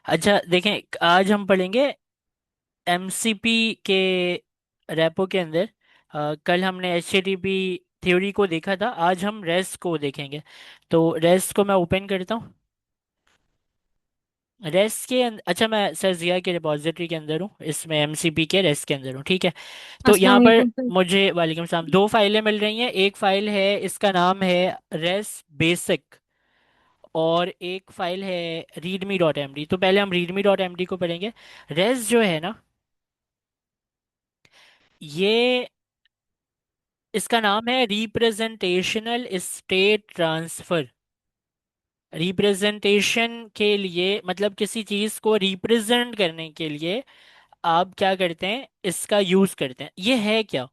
अच्छा देखें, आज हम पढ़ेंगे एमसीपी के रेपो के अंदर। कल हमने एचटीटीपी थ्योरी को देखा था, आज हम रेस्ट को देखेंगे। तो रेस्ट को मैं ओपन करता हूँ। रेस्ट के अंदर, अच्छा मैं सर जिया के रिपॉजिटरी के अंदर हूँ, इसमें एमसीपी के रेस्ट के अंदर हूँ, ठीक है। तो अस्सलाम यहाँ पर वालेकुम सर। मुझे वालेकुम सलाम, दो फाइलें मिल रही हैं। एक फाइल है, इसका नाम है रेस्ट बेसिक, और एक फाइल है रीडमी डॉट एम डी। तो पहले हम रीडमी डॉट एम डी को पढ़ेंगे। रेस्ट जो है ना, ये इसका नाम है रिप्रेजेंटेशनल स्टेट ट्रांसफर। रिप्रेजेंटेशन के लिए मतलब किसी चीज को रिप्रेजेंट करने के लिए आप क्या करते हैं, इसका यूज करते हैं। ये है क्या?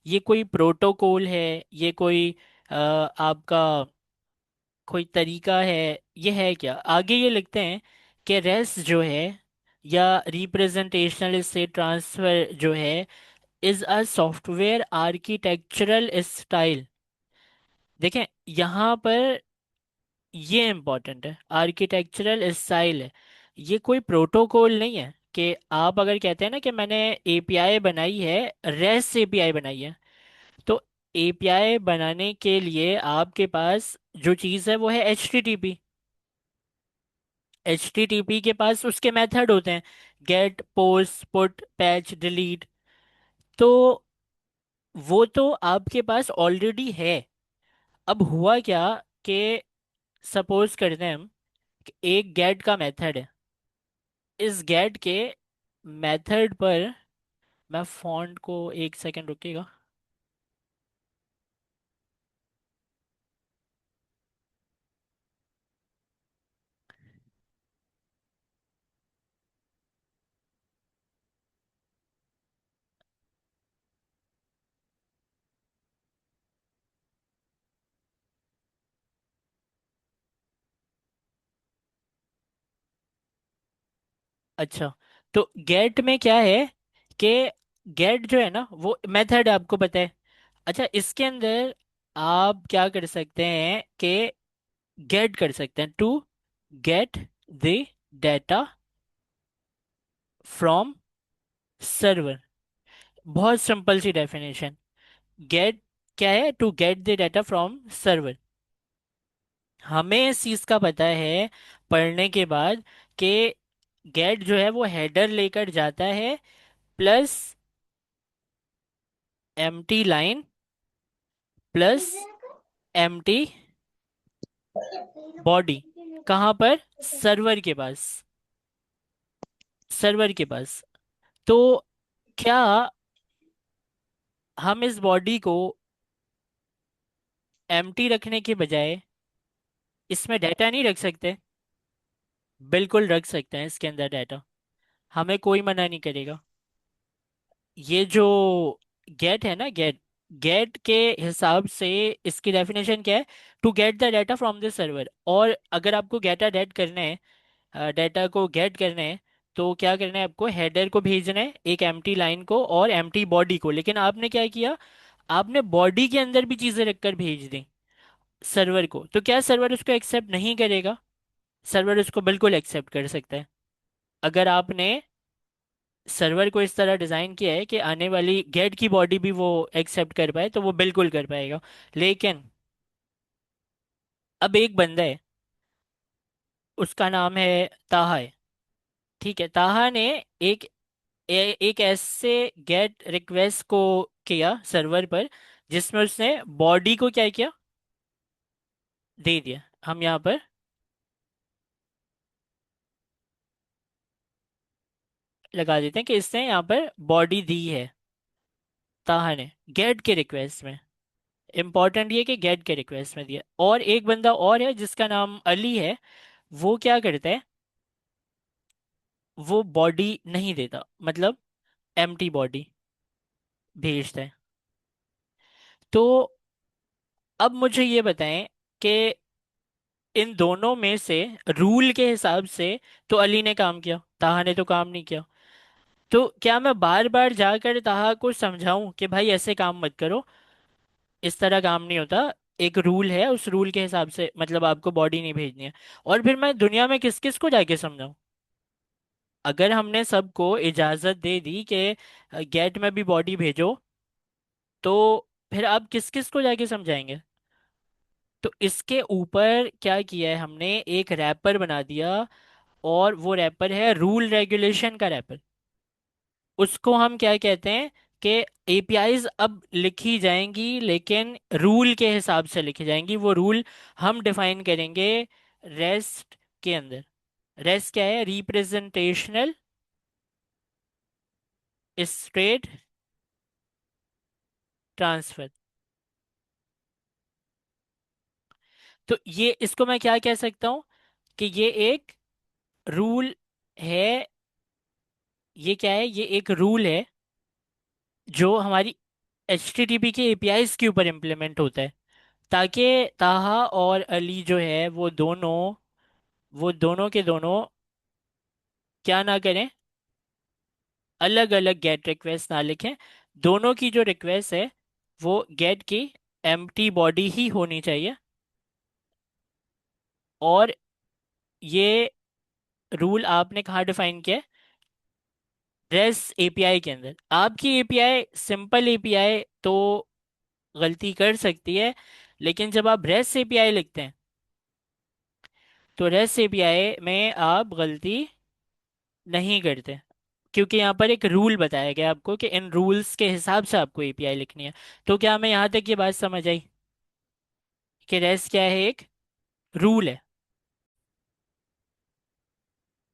ये कोई प्रोटोकॉल है? ये कोई आपका कोई तरीका है? ये है क्या? आगे ये लिखते हैं कि रेस्ट जो है, या रिप्रेजेंटेशनल स्टेट ट्रांसफर जो है, is a software architectural style. देखें यहाँ पर, ये इंपॉर्टेंट है, आर्किटेक्चरल स्टाइल है। ये कोई प्रोटोकॉल नहीं है कि आप अगर कहते हैं ना कि मैंने एपीआई बनाई है, रेस्ट एपीआई बनाई है, तो एपीआई बनाने के लिए आपके पास जो चीज़ है वो है एचटीटीपी। एचटीटीपी के पास उसके मेथड होते हैं, get, post, put, patch, delete. तो वो तो आपके पास ऑलरेडी है। अब हुआ क्या कि सपोज करते हैं हम कि एक गेट का मेथड है। इस गेट के मेथड पर, मैं फॉन्ट को एक सेकंड रुकिएगा। अच्छा, तो गेट में क्या है कि गेट जो है ना वो मेथड है, आपको पता है। अच्छा, इसके अंदर आप क्या कर सकते हैं कि गेट कर सकते हैं, to get the data from server. बहुत सिंपल सी डेफिनेशन। गेट क्या है? To get the data from server. हमें इस चीज का पता है पढ़ने के बाद कि गेट जो है वो हेडर लेकर जाता है, plus empty line, plus empty body. कहाँ पर? सर्वर के पास। सर्वर के पास। तो क्या हम इस बॉडी को एम्प्टी रखने के बजाय इसमें डाटा नहीं रख सकते? बिल्कुल रख सकते हैं इसके अंदर डाटा, हमें कोई मना नहीं करेगा। ये जो गेट है ना, गेट, गेट के हिसाब से इसकी डेफिनेशन क्या है? To get the data from the server. और अगर आपको डाटा गेट करना है, डाटा को गेट करना है, तो क्या करना है? आपको हेडर को भेजना है, एक एम्प्टी लाइन को और एम्प्टी बॉडी को। लेकिन आपने क्या किया? आपने बॉडी के अंदर भी चीजें रखकर भेज दी सर्वर को। तो क्या सर्वर उसको एक्सेप्ट नहीं करेगा? सर्वर उसको बिल्कुल एक्सेप्ट कर सकता है। अगर आपने सर्वर को इस तरह डिजाइन किया है कि आने वाली गेट की बॉडी भी वो एक्सेप्ट कर पाए, तो वो बिल्कुल कर पाएगा। लेकिन अब एक बंदा है, उसका नाम है ताहा है, ठीक है। ताहा ने एक एक ऐसे गेट रिक्वेस्ट को किया सर्वर पर, जिसमें उसने बॉडी को क्या किया? दे दिया। हम यहाँ पर लगा देते हैं कि इसने यहाँ पर बॉडी दी है ताहा ने गेट के रिक्वेस्ट में। इंपॉर्टेंट ये कि गेट के रिक्वेस्ट में दिया। और एक बंदा और है जिसका नाम अली है। वो क्या करता है? वो बॉडी नहीं देता, मतलब एम्प्टी बॉडी भेजता है। तो अब मुझे ये बताएं कि इन दोनों में से रूल के हिसाब से तो अली ने काम किया, ताहा ने तो काम नहीं किया। तो क्या मैं बार बार जाकर ताहा को समझाऊं कि भाई ऐसे काम मत करो, इस तरह काम नहीं होता, एक रूल है, उस रूल के हिसाब से मतलब आपको बॉडी नहीं भेजनी है। और फिर मैं दुनिया में किस किस को जाके समझाऊं? अगर हमने सबको इजाजत दे दी कि गेट में भी बॉडी भेजो, तो फिर आप किस किस को जाके समझाएंगे? तो इसके ऊपर क्या किया है हमने, एक रैपर बना दिया, और वो रैपर है रूल रेगुलेशन का रैपर। उसको हम क्या कहते हैं कि एपीआईज अब लिखी जाएंगी, लेकिन रूल के हिसाब से लिखी जाएंगी। वो रूल हम डिफाइन करेंगे रेस्ट के अंदर। रेस्ट क्या है? Representational state transfer. तो ये, इसको मैं क्या कह सकता हूँ कि ये एक रूल है। ये क्या है? ये एक रूल है जो हमारी HTTP के एपीआईज के ऊपर इम्प्लीमेंट होता है, ताकि ताहा और अली जो है वो दोनों के दोनों क्या ना करें, अलग अलग गेट रिक्वेस्ट ना लिखें। दोनों की जो रिक्वेस्ट है वो गेट की एम्प्टी बॉडी ही होनी चाहिए। और ये रूल आपने कहाँ डिफाइन किया है? रेस्ट एपीआई के अंदर। आपकी एपीआई सिंपल एपीआई तो गलती कर सकती है, लेकिन जब आप रेस्ट एपीआई लिखते हैं, तो रेस्ट एपीआई में आप गलती नहीं करते, क्योंकि यहाँ पर एक रूल बताया गया आपको कि इन रूल्स के हिसाब से आपको एपीआई लिखनी है। तो क्या हमें यहाँ तक ये बात समझ आई कि रेस्ट क्या है? एक रूल है।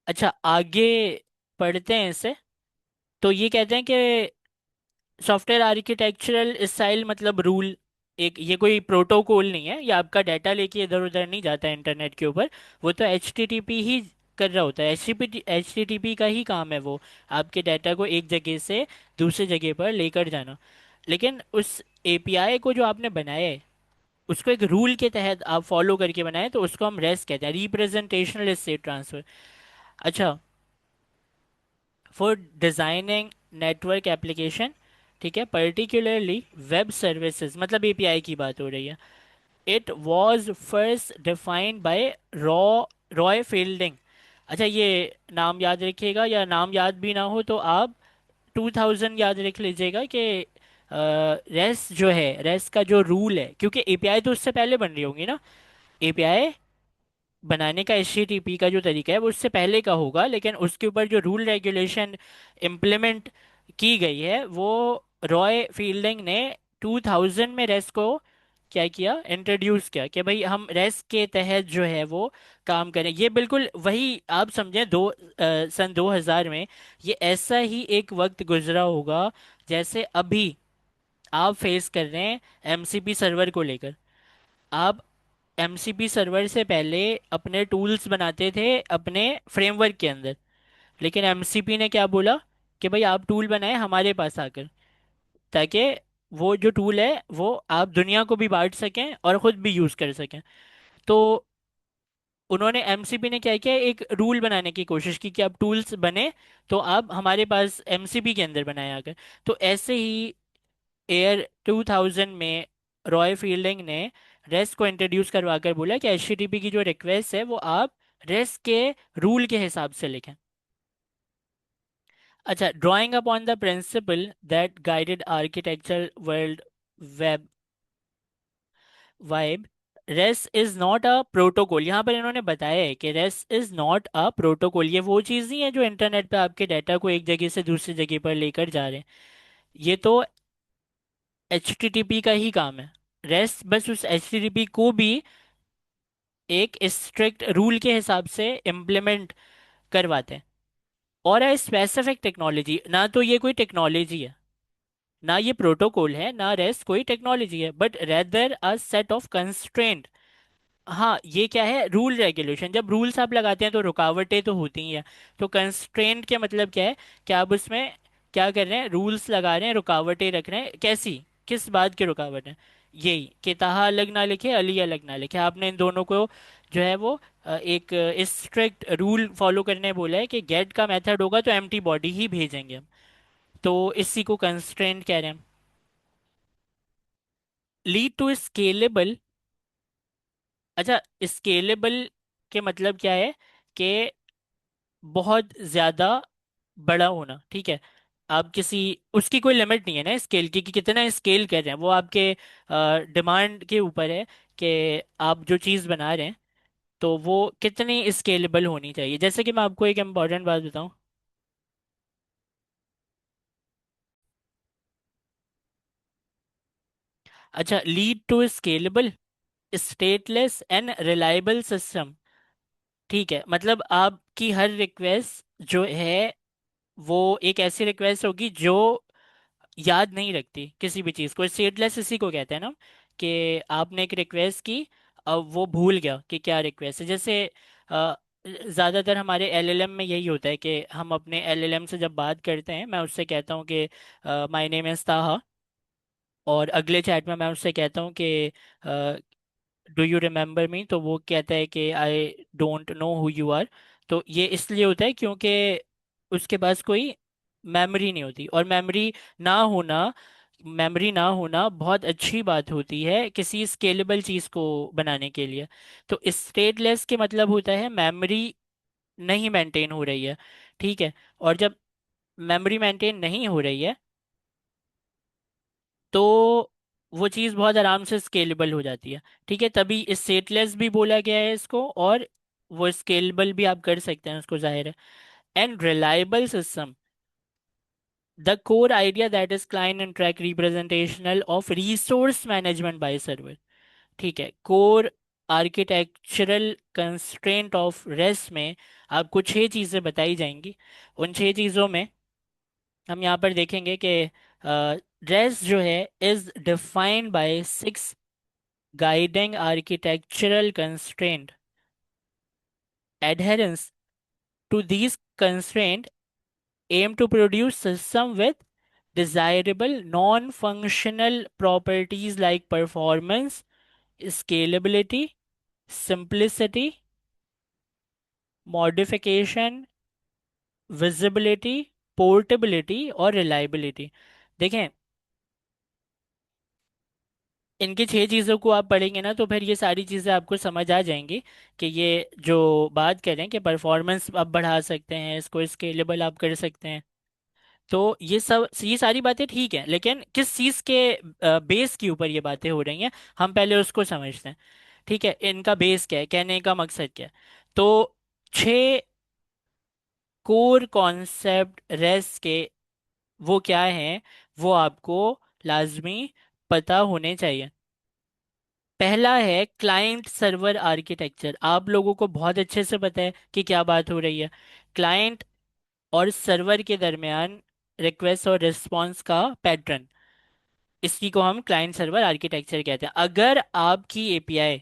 अच्छा, आगे पढ़ते हैं इसे। तो ये कहते हैं कि सॉफ्टवेयर आर्किटेक्चरल स्टाइल मतलब रूल, एक ये कोई प्रोटोकॉल नहीं है, ये आपका डाटा लेके इधर उधर नहीं जाता है इंटरनेट के ऊपर। वो तो HTTP ही कर रहा होता है। HTTP का ही काम है वो, आपके डाटा को एक जगह से दूसरी जगह पर लेकर जाना। लेकिन उस एपीआई को जो आपने बनाया है, उसको एक रूल के तहत आप फॉलो करके बनाए, तो उसको हम रेस्ट कहते हैं, रिप्रेजेंटेशनल स्टेट ट्रांसफर। अच्छा, फॉर डिजाइनिंग नेटवर्क एप्लीकेशन, ठीक है, पर्टिकुलरली वेब सर्विसेज, मतलब एपीआई की बात हो रही है। It was first defined by Roy fielding. अच्छा, ये नाम याद रखिएगा, या नाम याद भी ना हो तो आप 2000 याद रख लीजिएगा कि रेस्ट जो है, रेस्ट का जो रूल है, क्योंकि एपीआई तो उससे पहले बन रही होंगी ना। एपीआई बनाने का HTTP का जो तरीका है वो उससे पहले का होगा, लेकिन उसके ऊपर जो रूल रेगुलेशन इम्प्लीमेंट की गई है, वो रॉय फील्डिंग ने 2000 में रेस्ट को क्या किया, इंट्रोड्यूस किया कि भाई हम रेस्ट के तहत जो है वो काम करें। ये बिल्कुल वही आप समझें, सन 2000 में ये ऐसा ही एक वक्त गुजरा होगा जैसे अभी आप फेस कर रहे हैं MCP सर्वर को लेकर। आप MCP सर्वर से पहले अपने टूल्स बनाते थे अपने फ्रेमवर्क के अंदर, लेकिन MCP ने क्या बोला कि भाई आप टूल बनाए हमारे पास आकर, ताकि वो जो टूल है वो आप दुनिया को भी बांट सकें और खुद भी यूज कर सकें। तो उन्होंने, MCP ने क्या किया, एक रूल बनाने की कोशिश की कि अब टूल्स बने तो आप हमारे पास MCP के अंदर बनाए आकर। तो ऐसे ही एयर 2000 में रॉय फील्डिंग ने रेस्ट को इंट्रोड्यूस करवा कर बोला कि HTTP की जो रिक्वेस्ट है वो आप रेस्ट के रूल के हिसाब से लिखें। अच्छा, drawing upon the principal that guided architecture world web vibe, rest is not a protocol. यहाँ पर इन्होंने बताया है कि rest is not a protocol. ये वो चीज़ नहीं है जो इंटरनेट पे आपके डाटा को एक जगह से दूसरी जगह पर लेकर जा रहे हैं। ये तो HTTP का ही काम है। रेस्ट बस उस HTTP को भी एक स्ट्रिक्ट रूल के हिसाब से इम्प्लीमेंट करवाते हैं। और है स्पेसिफिक टेक्नोलॉजी, ना तो ये कोई टेक्नोलॉजी है, ना ये प्रोटोकॉल है, ना रेस्ट कोई टेक्नोलॉजी है, but rather a set of constraint. हाँ, ये क्या है, रूल रेगुलेशन। जब रूल्स आप लगाते हैं तो रुकावटें तो होती ही हैं। तो कंस्ट्रेंट के मतलब क्या है कि आप उसमें क्या कर रहे हैं, रूल्स लगा रहे हैं, रुकावटें रख रहे हैं। कैसी, किस बात की रुकावट है? यही कि ताहा अलग ना लिखे, अली अलग ना लिखे। आपने इन दोनों को जो है वो एक स्ट्रिक्ट रूल फॉलो करने बोला है कि गेट का मेथड होगा तो एम्प्टी बॉडी ही भेजेंगे हम। तो इसी को कंस्ट्रेंट कह रहे हैं। Lead to scalable. अच्छा, स्केलेबल के मतलब क्या है कि बहुत ज़्यादा बड़ा होना, ठीक है। आप किसी, उसकी कोई लिमिट नहीं है ना स्केल की, कि कितना स्केल कर रहे हैं, वो आपके डिमांड के ऊपर है कि आप जो चीज़ बना रहे हैं तो वो कितनी स्केलेबल होनी चाहिए। जैसे कि मैं आपको एक इम्पॉर्टेंट बात बताऊं। अच्छा, lead to scalable stateless and reliable system. ठीक है, मतलब आपकी हर रिक्वेस्ट जो है वो एक ऐसी रिक्वेस्ट होगी जो याद नहीं रखती किसी भी चीज़ को। स्टेटलेस इसी को कहते हैं ना, कि आपने एक रिक्वेस्ट की, अब वो भूल गया कि क्या रिक्वेस्ट है। जैसे ज़्यादातर हमारे एलएलएम में यही होता है कि हम अपने एलएलएम से जब बात करते हैं, मैं उससे कहता हूँ कि माय नेम इज़ ताहा, और अगले चैट में मैं उससे कहता हूँ कि डू यू रिमेम्बर मी, तो वो कहता है कि I don't know who you are. तो ये इसलिए होता है क्योंकि उसके पास कोई मेमोरी नहीं होती, और मेमोरी ना होना बहुत अच्छी बात होती है किसी स्केलेबल चीज़ को बनाने के लिए। तो स्टेटलेस के मतलब होता है मेमोरी नहीं मेंटेन हो रही है, ठीक है। और जब मेमोरी मेंटेन नहीं हो रही है तो वो चीज़ बहुत आराम से स्केलेबल हो जाती है, ठीक है। तभी स्टेटलेस भी बोला गया है इसको, और वो स्केलेबल भी आप कर सकते हैं उसको, जाहिर है। And reliable system, the core idea that is client and track representational of resource management by server. ठीक है, core architectural constraint of rest में आपको 6 चीज़ें बताई जाएंगी। उन 6 चीज़ों में हम यहाँ पर देखेंगे कि रेस्ट जो है is defined by 6 guiding architectural constraint. Adherence to these constraints aim to produce system with desirable non-functional properties like performance, scalability, simplicity, modification, visibility, portability और reliability। देखें, इनकी 6 चीज़ों को आप पढ़ेंगे ना तो फिर ये सारी चीज़ें आपको समझ आ जाएंगी कि ये जो बात करें कि परफॉर्मेंस आप बढ़ा सकते हैं, इसको स्केलेबल आप कर सकते हैं। तो ये सारी बातें ठीक है, लेकिन किस चीज़ के बेस के ऊपर ये बातें हो रही हैं, हम पहले उसको समझते हैं। ठीक है, इनका बेस क्या है, कहने का मकसद क्या है। तो 6 कोर कॉन्सेप्ट रेस के वो क्या हैं, वो आपको लाजमी पता होने चाहिए। पहला है क्लाइंट सर्वर आर्किटेक्चर। आप लोगों को बहुत अच्छे से पता है कि क्या बात हो रही है। क्लाइंट और सर्वर के दरमियान रिक्वेस्ट और रिस्पॉन्स का पैटर्न, इसी को हम क्लाइंट सर्वर आर्किटेक्चर कहते हैं। अगर आपकी एपीआई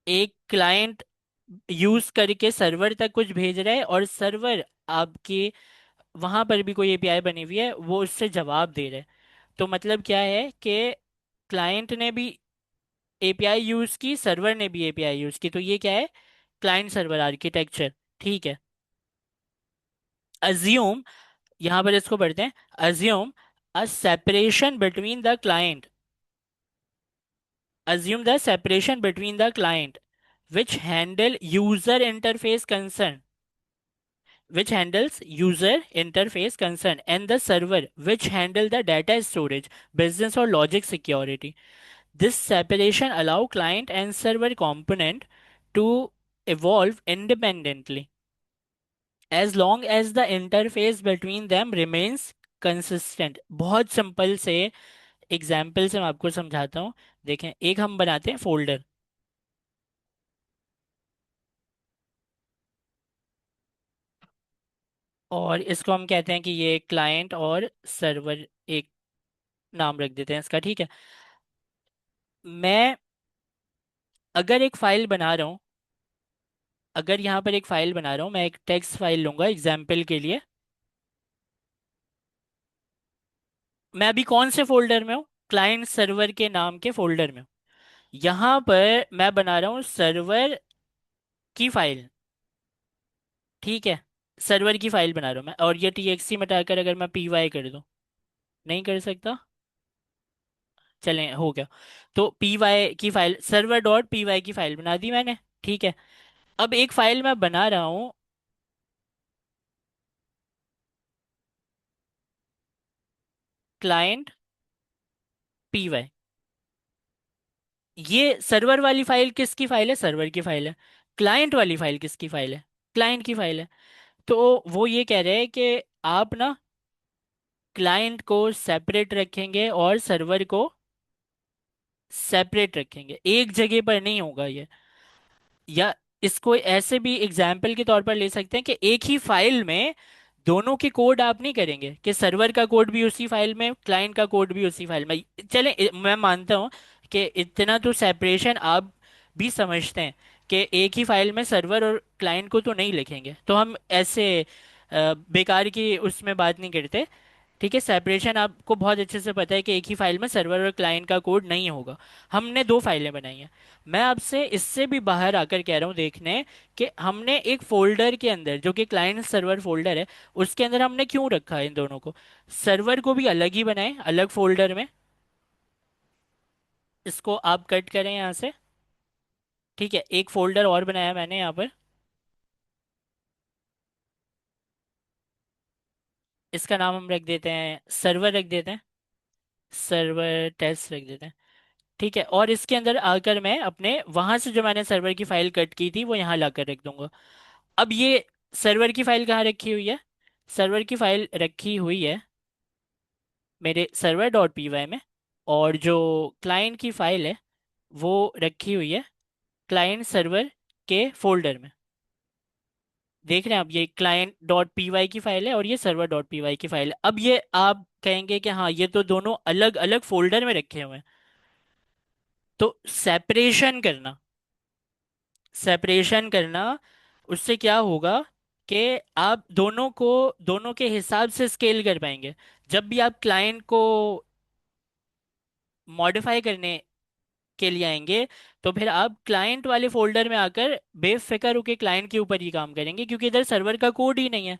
एक क्लाइंट यूज करके सर्वर तक कुछ भेज रहा है, और सर्वर आपके वहां पर भी कोई एपीआई बनी हुई है, वो उससे जवाब दे रहा है, तो मतलब क्या है कि क्लाइंट ने भी एपीआई यूज की, सर्वर ने भी एपीआई यूज की, तो ये क्या है, क्लाइंट सर्वर आर्किटेक्चर। ठीक है। अज्यूम, यहां पर इसको पढ़ते हैं। Assume a separation between the client, assume the separation between the client which handle user interface concern which handles user interface concern and the server which handle the data storage, business or logic security. This separation allow client and server component to evolve independently as long as the interface between them remains consistent। बहुत simple से example से मैं आपको समझाता हूँ। देखें, एक हम बनाते हैं फोल्डर, और इसको हम कहते हैं कि ये क्लाइंट और सर्वर, एक नाम रख देते हैं इसका, ठीक है। मैं अगर एक फाइल बना रहा हूँ, अगर यहाँ पर एक फाइल बना रहा हूँ, मैं एक टेक्स्ट फाइल लूंगा एग्जाम्पल के लिए। मैं अभी कौन से फोल्डर में हूँ, क्लाइंट सर्वर के नाम के फोल्डर में हूँ। यहाँ पर मैं बना रहा हूँ सर्वर की फाइल, ठीक है। सर्वर की फाइल बना रहा हूँ मैं, और ये टीएक्सटी मिटाकर अगर मैं पीवाई कर दूँ, नहीं कर सकता, चलें हो गया। तो पीवाई की फाइल, सर्वर डॉट पीवाई की फाइल बना दी मैंने, ठीक है। अब एक फाइल मैं बना रहा हूँ क्लाइंट py। ये सर्वर वाली फाइल किसकी फाइल है? सर्वर की फाइल है। क्लाइंट वाली फाइल किसकी फाइल है? क्लाइंट की फाइल है। तो वो ये कह रहे हैं कि आप ना क्लाइंट को सेपरेट रखेंगे और सर्वर को सेपरेट रखेंगे, एक जगह पर नहीं होगा ये। या इसको ऐसे भी एग्जाम्पल के तौर पर ले सकते हैं कि एक ही फाइल में दोनों के कोड आप नहीं करेंगे, कि सर्वर का कोड भी उसी फाइल में, क्लाइंट का कोड भी उसी फाइल में। चले मैं मानता हूँ कि इतना तो सेपरेशन आप भी समझते हैं कि एक ही फाइल में सर्वर और क्लाइंट को तो नहीं लिखेंगे, तो हम ऐसे बेकार की उसमें बात नहीं करते। ठीक है, सेपरेशन आपको बहुत अच्छे से पता है कि एक ही फाइल में सर्वर और क्लाइंट का कोड नहीं होगा। हमने दो फाइलें बनाई हैं। मैं आपसे इससे भी बाहर आकर कह रहा हूँ देखने कि हमने एक फोल्डर के अंदर, जो कि क्लाइंट सर्वर फोल्डर है, उसके अंदर हमने क्यों रखा है इन दोनों को? सर्वर को भी अलग ही बनाए, अलग फोल्डर में। इसको आप कट करें यहाँ से। ठीक है, एक फोल्डर और बनाया मैंने यहाँ पर। इसका नाम हम रख देते हैं सर्वर, रख देते हैं सर्वर टेस्ट रख देते हैं। ठीक है, और इसके अंदर आकर मैं अपने वहां से जो मैंने सर्वर की फाइल कट की थी वो यहाँ लाकर रख दूंगा। अब ये सर्वर की फाइल कहाँ रखी हुई है? सर्वर की फाइल रखी हुई है मेरे सर्वर डॉट पी वाई में। और जो क्लाइंट की फाइल है वो रखी हुई है क्लाइंट सर्वर के फोल्डर में। देख रहे हैं आप, ये क्लाइंट डॉट पी वाई की फाइल है और ये सर्वर डॉट पी वाई की फाइल है। अब ये आप कहेंगे कि हाँ ये तो दोनों अलग अलग फोल्डर में रखे हुए हैं। तो सेपरेशन करना उससे क्या होगा कि आप दोनों को दोनों के हिसाब से स्केल कर पाएंगे। जब भी आप क्लाइंट को मॉडिफाई करने के लिए आएंगे, तो फिर आप क्लाइंट वाले फोल्डर में आकर बेफिक्र होकर क्लाइंट के ऊपर ही काम करेंगे, क्योंकि इधर सर्वर का कोड ही नहीं है।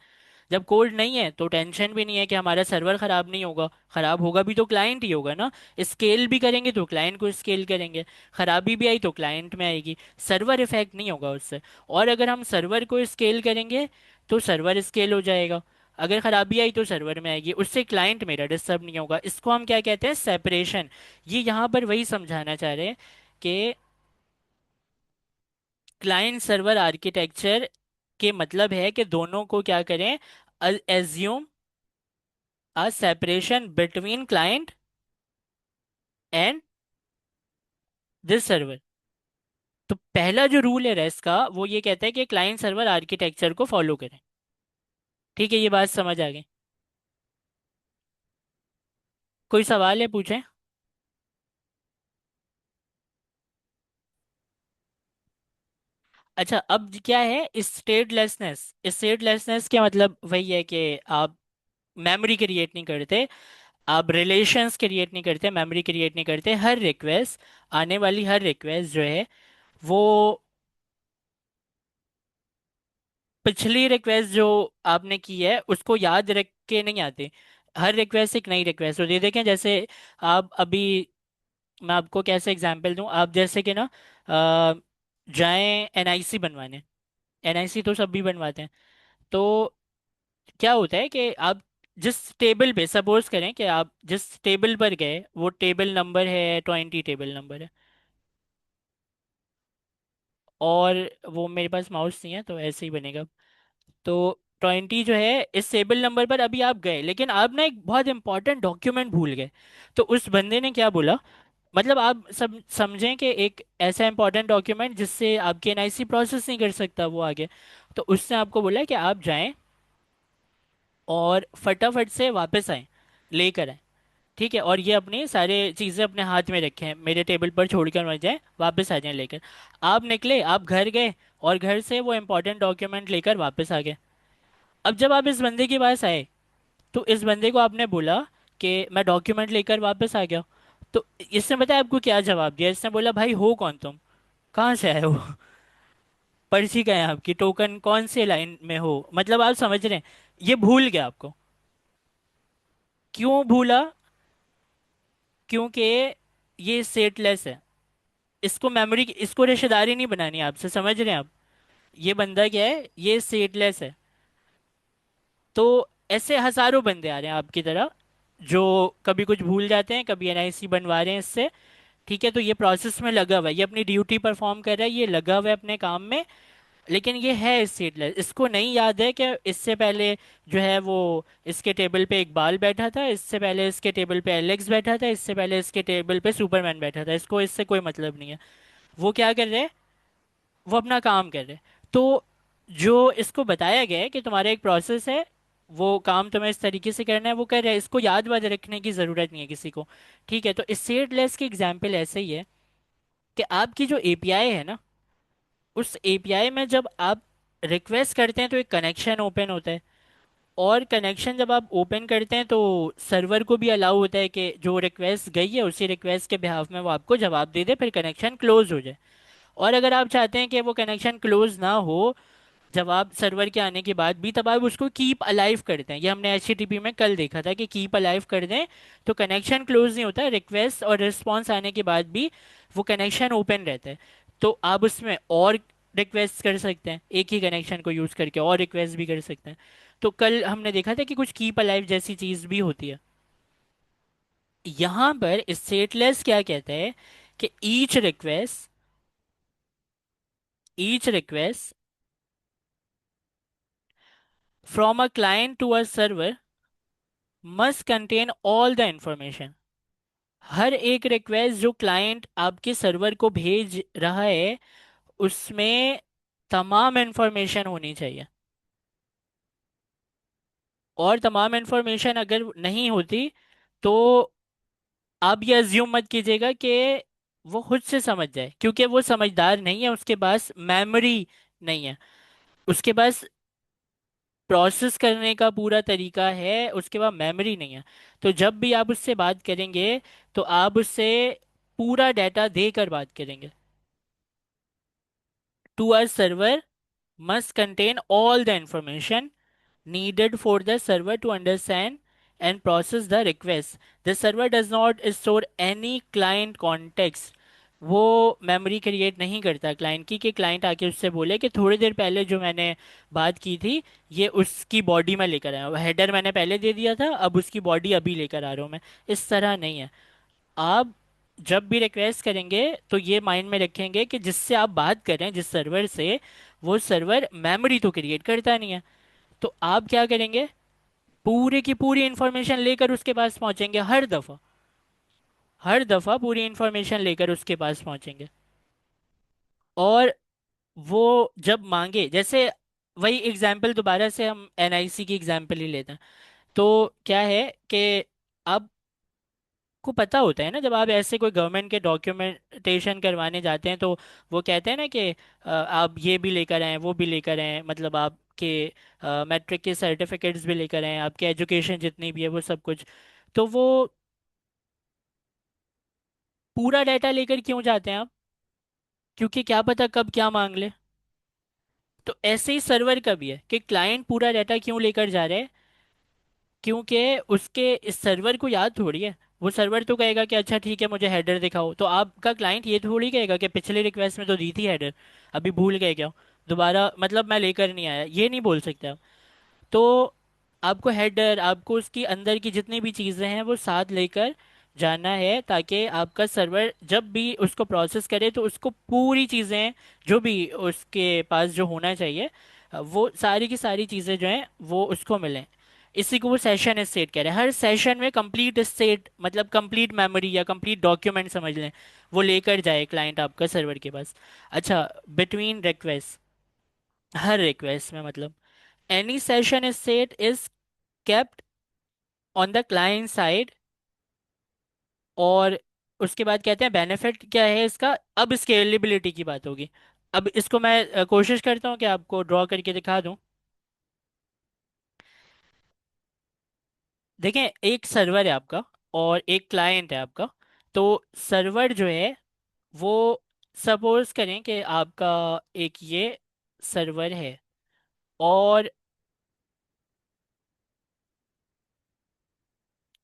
जब कोड नहीं है तो टेंशन भी नहीं है कि हमारा सर्वर खराब नहीं होगा। खराब होगा भी तो क्लाइंट ही होगा ना। स्केल भी करेंगे तो क्लाइंट को स्केल करेंगे। खराबी भी आई तो क्लाइंट में आएगी, सर्वर इफेक्ट नहीं होगा उससे। और अगर हम सर्वर को स्केल करेंगे तो सर्वर स्केल हो जाएगा। अगर खराबी आई तो सर्वर में आएगी, उससे क्लाइंट मेरा डिस्टर्ब नहीं होगा। इसको हम क्या कहते हैं? सेपरेशन। ये यहाँ पर वही समझाना चाह रहे हैं कि क्लाइंट सर्वर आर्किटेक्चर के मतलब है कि दोनों को क्या करें? Assume a separation between client and this server. तो पहला जो रूल है रेस्ट का वो ये कहता है कि क्लाइंट सर्वर आर्किटेक्चर को फॉलो करें। ठीक है, ये बात समझ आ गई? कोई सवाल है, पूछें। अच्छा, अब क्या है स्टेटलेसनेस? स्टेटलेसनेस क्या मतलब? वही है कि आप मेमोरी क्रिएट नहीं करते, आप रिलेशंस क्रिएट नहीं करते, मेमोरी क्रिएट नहीं करते। हर रिक्वेस्ट, आने वाली हर रिक्वेस्ट जो है वो पिछली रिक्वेस्ट जो आपने की है उसको याद रख के नहीं आते। हर रिक्वेस्ट एक नई रिक्वेस्ट होती है। देखें जैसे आप अभी, मैं आपको कैसे एग्जांपल दूं। आप जैसे कि ना अ, जाएं एनआईसी बनवाने। एनआईसी तो सब भी बनवाते हैं। तो क्या होता है कि आप जिस टेबल पे, सपोज करें कि आप जिस टेबल पर गए वो टेबल नंबर है 20, टेबल नंबर है। और वो मेरे पास माउस नहीं है तो ऐसे ही बनेगा। तो 20 जो है, इस टेबल नंबर पर अभी आप गए, लेकिन आप ना एक बहुत इंपॉर्टेंट डॉक्यूमेंट भूल गए। तो उस बंदे ने क्या बोला, मतलब आप सब समझें कि एक ऐसा इंपॉर्टेंट डॉक्यूमेंट जिससे आपकी एनआईसी प्रोसेस नहीं कर सकता वो आगे। तो उसने आपको बोला कि आप जाएं और फटाफट से वापस आएं, लेकर आएं। ठीक है, और ये अपनी सारे चीज़ें अपने हाथ में रखें, मेरे टेबल पर छोड़कर मत जाएं, वापस आ जाएं लेकर। आप निकले, आप घर गए और घर से वो इंपॉर्टेंट डॉक्यूमेंट लेकर वापस आ गए। अब जब आप इस बंदे के पास आए तो इस बंदे को आपने बोला कि मैं डॉक्यूमेंट लेकर वापस आ गया। तो इसने बताया आपको क्या जवाब दिया? इसने बोला भाई हो कौन तुम, कहाँ से आए हो, पर्ची का है आपकी, टोकन कौन से लाइन में हो? मतलब आप समझ रहे हैं, ये भूल गया आपको। क्यों भूला? क्योंकि ये सेटलेस है। इसको मेमोरी, इसको रिश्तेदारी नहीं बनानी आपसे, समझ रहे हैं आप? ये बंदा क्या है, ये सेटलेस है। तो ऐसे हजारों बंदे आ रहे हैं आपकी तरह जो कभी कुछ भूल जाते हैं, कभी एनआईसी बनवा रहे हैं इससे। ठीक है, तो ये प्रोसेस में लगा हुआ है, ये अपनी ड्यूटी परफॉर्म कर रहा है, ये लगा हुआ है अपने काम में। लेकिन ये है स्टेटलेस, इसको नहीं याद है कि इससे पहले जो है वो इसके टेबल पे इकबाल बैठा था, इससे पहले इसके टेबल पे एलेक्स बैठा था, इससे पहले इसके टेबल पे सुपरमैन बैठा था। इसको इससे कोई मतलब नहीं है। वो क्या कर रहे हैं, वो अपना काम कर रहे हैं। तो जो इसको बताया गया है कि तुम्हारा एक प्रोसेस है, वो काम तुम्हें इस तरीके से करना है, वो कर रहा है, इसको याद वाद रखने की ज़रूरत नहीं है किसी को। ठीक है, तो स्टेटलेस की एग्जाम्पल ऐसे ही है कि आपकी जो एपीआई है ना, उस एपीआई में जब आप रिक्वेस्ट करते हैं तो एक कनेक्शन ओपन होता है। और कनेक्शन जब आप ओपन करते हैं तो सर्वर को भी अलाउ होता है कि जो रिक्वेस्ट गई है उसी रिक्वेस्ट के बिहाफ में वो आपको जवाब दे दे, फिर कनेक्शन क्लोज हो जाए। और अगर आप चाहते हैं कि वो कनेक्शन क्लोज ना हो जवाब सर्वर के आने के बाद भी, तब आप उसको कीप अलाइव करते हैं। ये हमने एचटीटीपी में कल देखा था कि कीप अलाइव कर दें तो कनेक्शन क्लोज नहीं होता, रिक्वेस्ट और रिस्पॉन्स आने के बाद भी वो कनेक्शन ओपन रहता है। तो आप उसमें और रिक्वेस्ट कर सकते हैं, एक ही कनेक्शन को यूज करके और रिक्वेस्ट भी कर सकते हैं। तो कल हमने देखा था कि कुछ कीप अलाइव जैसी चीज भी होती है। यहाँ पर स्टेटलेस क्या कहते हैं कि each request from a client to a server must contain all the information. हर एक रिक्वेस्ट जो क्लाइंट आपके सर्वर को भेज रहा है उसमें तमाम इंफॉर्मेशन होनी चाहिए। और तमाम इंफॉर्मेशन अगर नहीं होती तो आप ये अज्यूम मत कीजिएगा कि वो खुद से समझ जाए, क्योंकि वो समझदार नहीं है, उसके पास मेमोरी नहीं है, उसके पास प्रोसेस करने का पूरा तरीका है, उसके पास मेमोरी नहीं है। तो जब भी आप उससे बात करेंगे तो आप उससे पूरा डाटा देकर बात करेंगे। To a server must contain all the information needed for the server to understand and process the request. The server does not store any client context. वो मेमोरी क्रिएट नहीं करता क्लाइंट की, कि क्लाइंट आके उससे बोले कि थोड़ी देर पहले जो मैंने बात की थी ये उसकी बॉडी में लेकर आया हूँ, हेडर मैंने पहले दे दिया था, अब उसकी बॉडी अभी लेकर आ रहा हूँ मैं। इस तरह नहीं है। आप जब भी रिक्वेस्ट करेंगे तो ये माइंड में रखेंगे कि जिससे आप बात कर रहे हैं जिस सर्वर से, वो सर्वर मेमोरी तो क्रिएट करता नहीं है। तो आप क्या करेंगे, पूरे की पूरी इंफॉर्मेशन लेकर उसके पास पहुंचेंगे, हर दफा पूरी इंफॉर्मेशन लेकर उसके पास पहुंचेंगे। और वो जब मांगे, जैसे वही एग्जाम्पल दोबारा से हम एनआईसी की एग्जाम्पल ही लेते हैं। तो क्या है कि अब को पता होता है ना, जब आप ऐसे कोई गवर्नमेंट के डॉक्यूमेंटेशन करवाने जाते हैं तो वो कहते हैं ना कि आप ये भी लेकर आए वो भी लेकर आए, मतलब आपके मैट्रिक के सर्टिफिकेट्स भी लेकर आए, आपके एजुकेशन जितनी भी है वो सब कुछ। तो वो पूरा डाटा लेकर क्यों जाते हैं आप, क्योंकि क्या पता कब क्या मांग ले। तो ऐसे ही सर्वर का भी है कि क्लाइंट पूरा डाटा क्यों लेकर जा रहे हैं, क्योंकि उसके इस सर्वर को याद थोड़ी है। वो सर्वर तो कहेगा कि अच्छा ठीक है मुझे हेडर दिखाओ, तो आपका क्लाइंट ये थोड़ी कहेगा कि पिछले रिक्वेस्ट में तो दी थी हेडर, अभी भूल गए क्या, दोबारा मतलब मैं लेकर नहीं आया, ये नहीं बोल सकते आप। तो आपको हेडर, आपको उसकी अंदर की जितनी भी चीज़ें हैं वो साथ लेकर जाना है, ताकि आपका सर्वर जब भी उसको प्रोसेस करे तो उसको पूरी चीज़ें जो भी उसके पास जो होना चाहिए वो सारी की सारी चीज़ें जो हैं वो उसको मिलें। इसी को वो सेशन स्टेट कह रहे हैं। हर सेशन में कंप्लीट स्टेट मतलब कंप्लीट मेमोरी या कंप्लीट डॉक्यूमेंट समझ लें, वो लेकर जाए क्लाइंट आपका सर्वर के पास। अच्छा, बिटवीन रिक्वेस्ट, हर रिक्वेस्ट में मतलब any session state is kept on the client side। और उसके बाद कहते हैं बेनिफिट क्या है इसका, अब स्केलेबिलिटी की बात होगी। अब इसको मैं कोशिश करता हूँ कि आपको ड्रॉ करके दिखा दूं। देखें, एक सर्वर है आपका और एक क्लाइंट है आपका। तो सर्वर जो है वो, सपोज करें कि आपका एक ये सर्वर है, और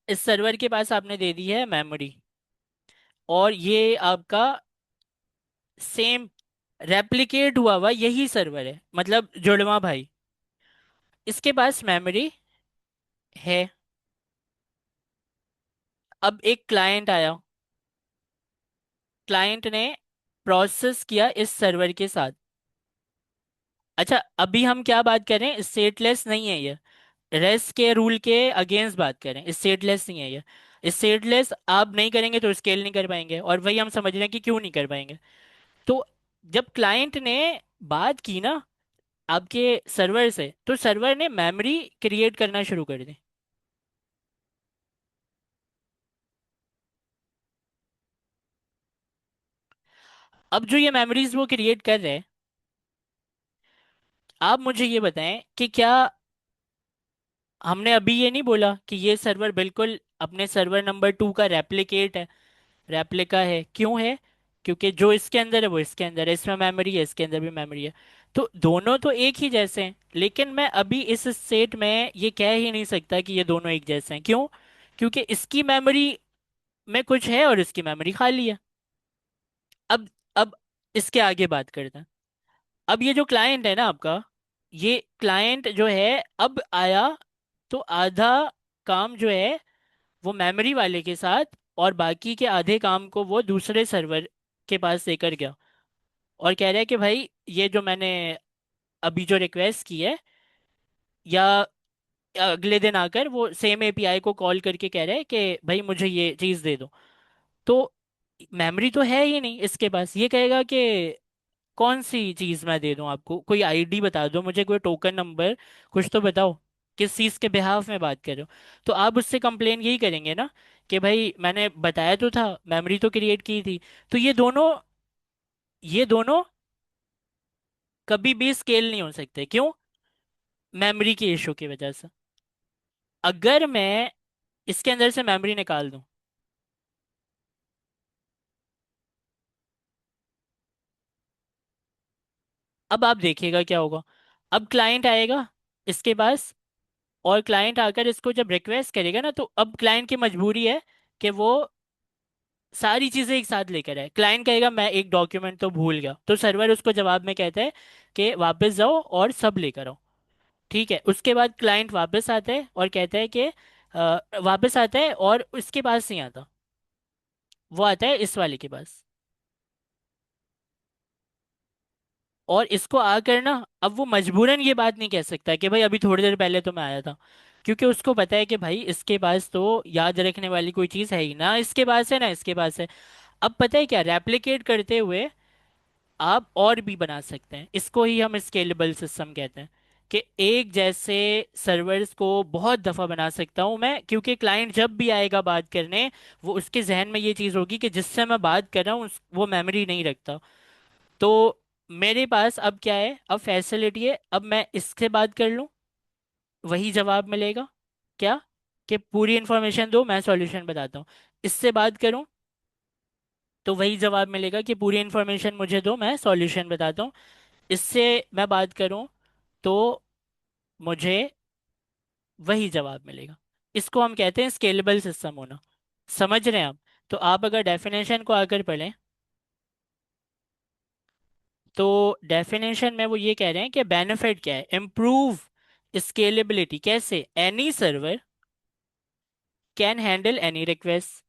इस सर्वर के पास आपने दे दी है मेमोरी, और ये आपका सेम रेप्लिकेट हुआ हुआ यही सर्वर है, मतलब जुड़वा भाई, इसके पास मेमोरी है। अब एक क्लाइंट आया, क्लाइंट ने प्रोसेस किया इस सर्वर के साथ। अच्छा, अभी हम क्या बात कर रहे हैं, स्टेटलेस नहीं है ये, रेस्ट के रूल के अगेंस्ट बात करें, स्टेटलेस नहीं है ये। स्टेटलेस आप नहीं करेंगे तो स्केल नहीं कर पाएंगे, और वही हम समझ रहे हैं कि क्यों नहीं कर पाएंगे। तो जब क्लाइंट ने बात की ना आपके सर्वर से, तो सर्वर ने मेमोरी क्रिएट करना शुरू कर दी। अब जो ये मेमोरीज वो क्रिएट कर रहे हैं, आप मुझे ये बताएं कि क्या हमने अभी ये नहीं बोला कि ये सर्वर बिल्कुल अपने सर्वर नंबर 2 का रेप्लिकेट है, रेप्लिका है? क्यों है? क्योंकि जो इसके अंदर है वो इसके अंदर है, इसमें मेमोरी है, इसके अंदर भी मेमोरी है। तो दोनों तो एक ही जैसे हैं, लेकिन मैं अभी इस स्टेट में ये कह ही नहीं सकता कि ये दोनों एक जैसे हैं। क्यों? क्योंकि इसकी मेमोरी में कुछ है और इसकी मेमोरी खाली है। अब इसके आगे बात करते हैं। अब ये जो क्लाइंट है ना आपका, ये क्लाइंट जो है अब आया, तो आधा काम जो है वो मेमोरी वाले के साथ, और बाकी के आधे काम को वो दूसरे सर्वर के पास लेकर गया, और कह रहा है कि भाई ये जो मैंने अभी जो रिक्वेस्ट की है, या अगले दिन आकर वो सेम एपीआई को कॉल करके कह रहा है कि भाई मुझे ये चीज़ दे दो। तो मेमोरी तो है ही नहीं इसके पास, ये कहेगा कि कौन सी चीज़ मैं दे दूं आपको, कोई आईडी बता दो मुझे, कोई टोकन नंबर, कुछ तो बताओ, किस चीज़ के बिहाफ में बात कर रहे हो। तो आप उससे कंप्लेन यही करेंगे ना कि भाई मैंने बताया तो था, मेमोरी तो क्रिएट की थी। तो ये दोनों कभी भी स्केल नहीं हो सकते। क्यों? मेमोरी की इशू की वजह से। अगर मैं इसके अंदर से मेमोरी निकाल दूं, अब आप देखिएगा क्या होगा। अब क्लाइंट आएगा इसके पास, और क्लाइंट आकर इसको जब रिक्वेस्ट करेगा ना, तो अब क्लाइंट की मजबूरी है कि वो सारी चीजें एक साथ लेकर आए। क्लाइंट कहेगा मैं एक डॉक्यूमेंट तो भूल गया, तो सर्वर उसको जवाब में कहता है कि वापस जाओ और सब लेकर आओ। ठीक है, उसके बाद क्लाइंट वापस आता है और कहता है कि वापस आता है, और उसके पास नहीं आता, वो आता है इस वाले के पास। और इसको आकर ना, अब वो मजबूरन ये बात नहीं कह सकता कि भाई अभी थोड़ी देर पहले तो मैं आया था, क्योंकि उसको पता है कि भाई इसके पास तो याद रखने वाली कोई चीज़ है ही ना, इसके पास है ना इसके पास है। अब पता है क्या, रेप्लिकेट करते हुए आप और भी बना सकते हैं, इसको ही हम स्केलेबल सिस्टम कहते हैं। कि एक जैसे सर्वर्स को बहुत दफ़ा बना सकता हूँ मैं, क्योंकि क्लाइंट जब भी आएगा बात करने, वो उसके जहन में ये चीज़ होगी कि जिससे मैं बात कर रहा हूँ वो मेमोरी नहीं रखता। तो मेरे पास अब क्या है, अब फैसिलिटी है, अब मैं इससे बात कर लूँ, वही जवाब मिलेगा। क्या? कि पूरी इंफॉर्मेशन दो, मैं सॉल्यूशन बताता हूँ। इससे बात करूँ तो वही जवाब मिलेगा कि पूरी इंफॉर्मेशन मुझे दो, मैं सॉल्यूशन बताता हूँ। इससे मैं बात करूं तो मुझे वही जवाब मिलेगा। इसको हम कहते हैं स्केलेबल सिस्टम होना। समझ रहे हैं आप? तो आप अगर डेफिनेशन को आकर पढ़ें, तो डेफिनेशन में वो ये कह रहे हैं कि बेनिफिट क्या है, इम्प्रूव स्केलेबिलिटी। कैसे? Any server can handle any request.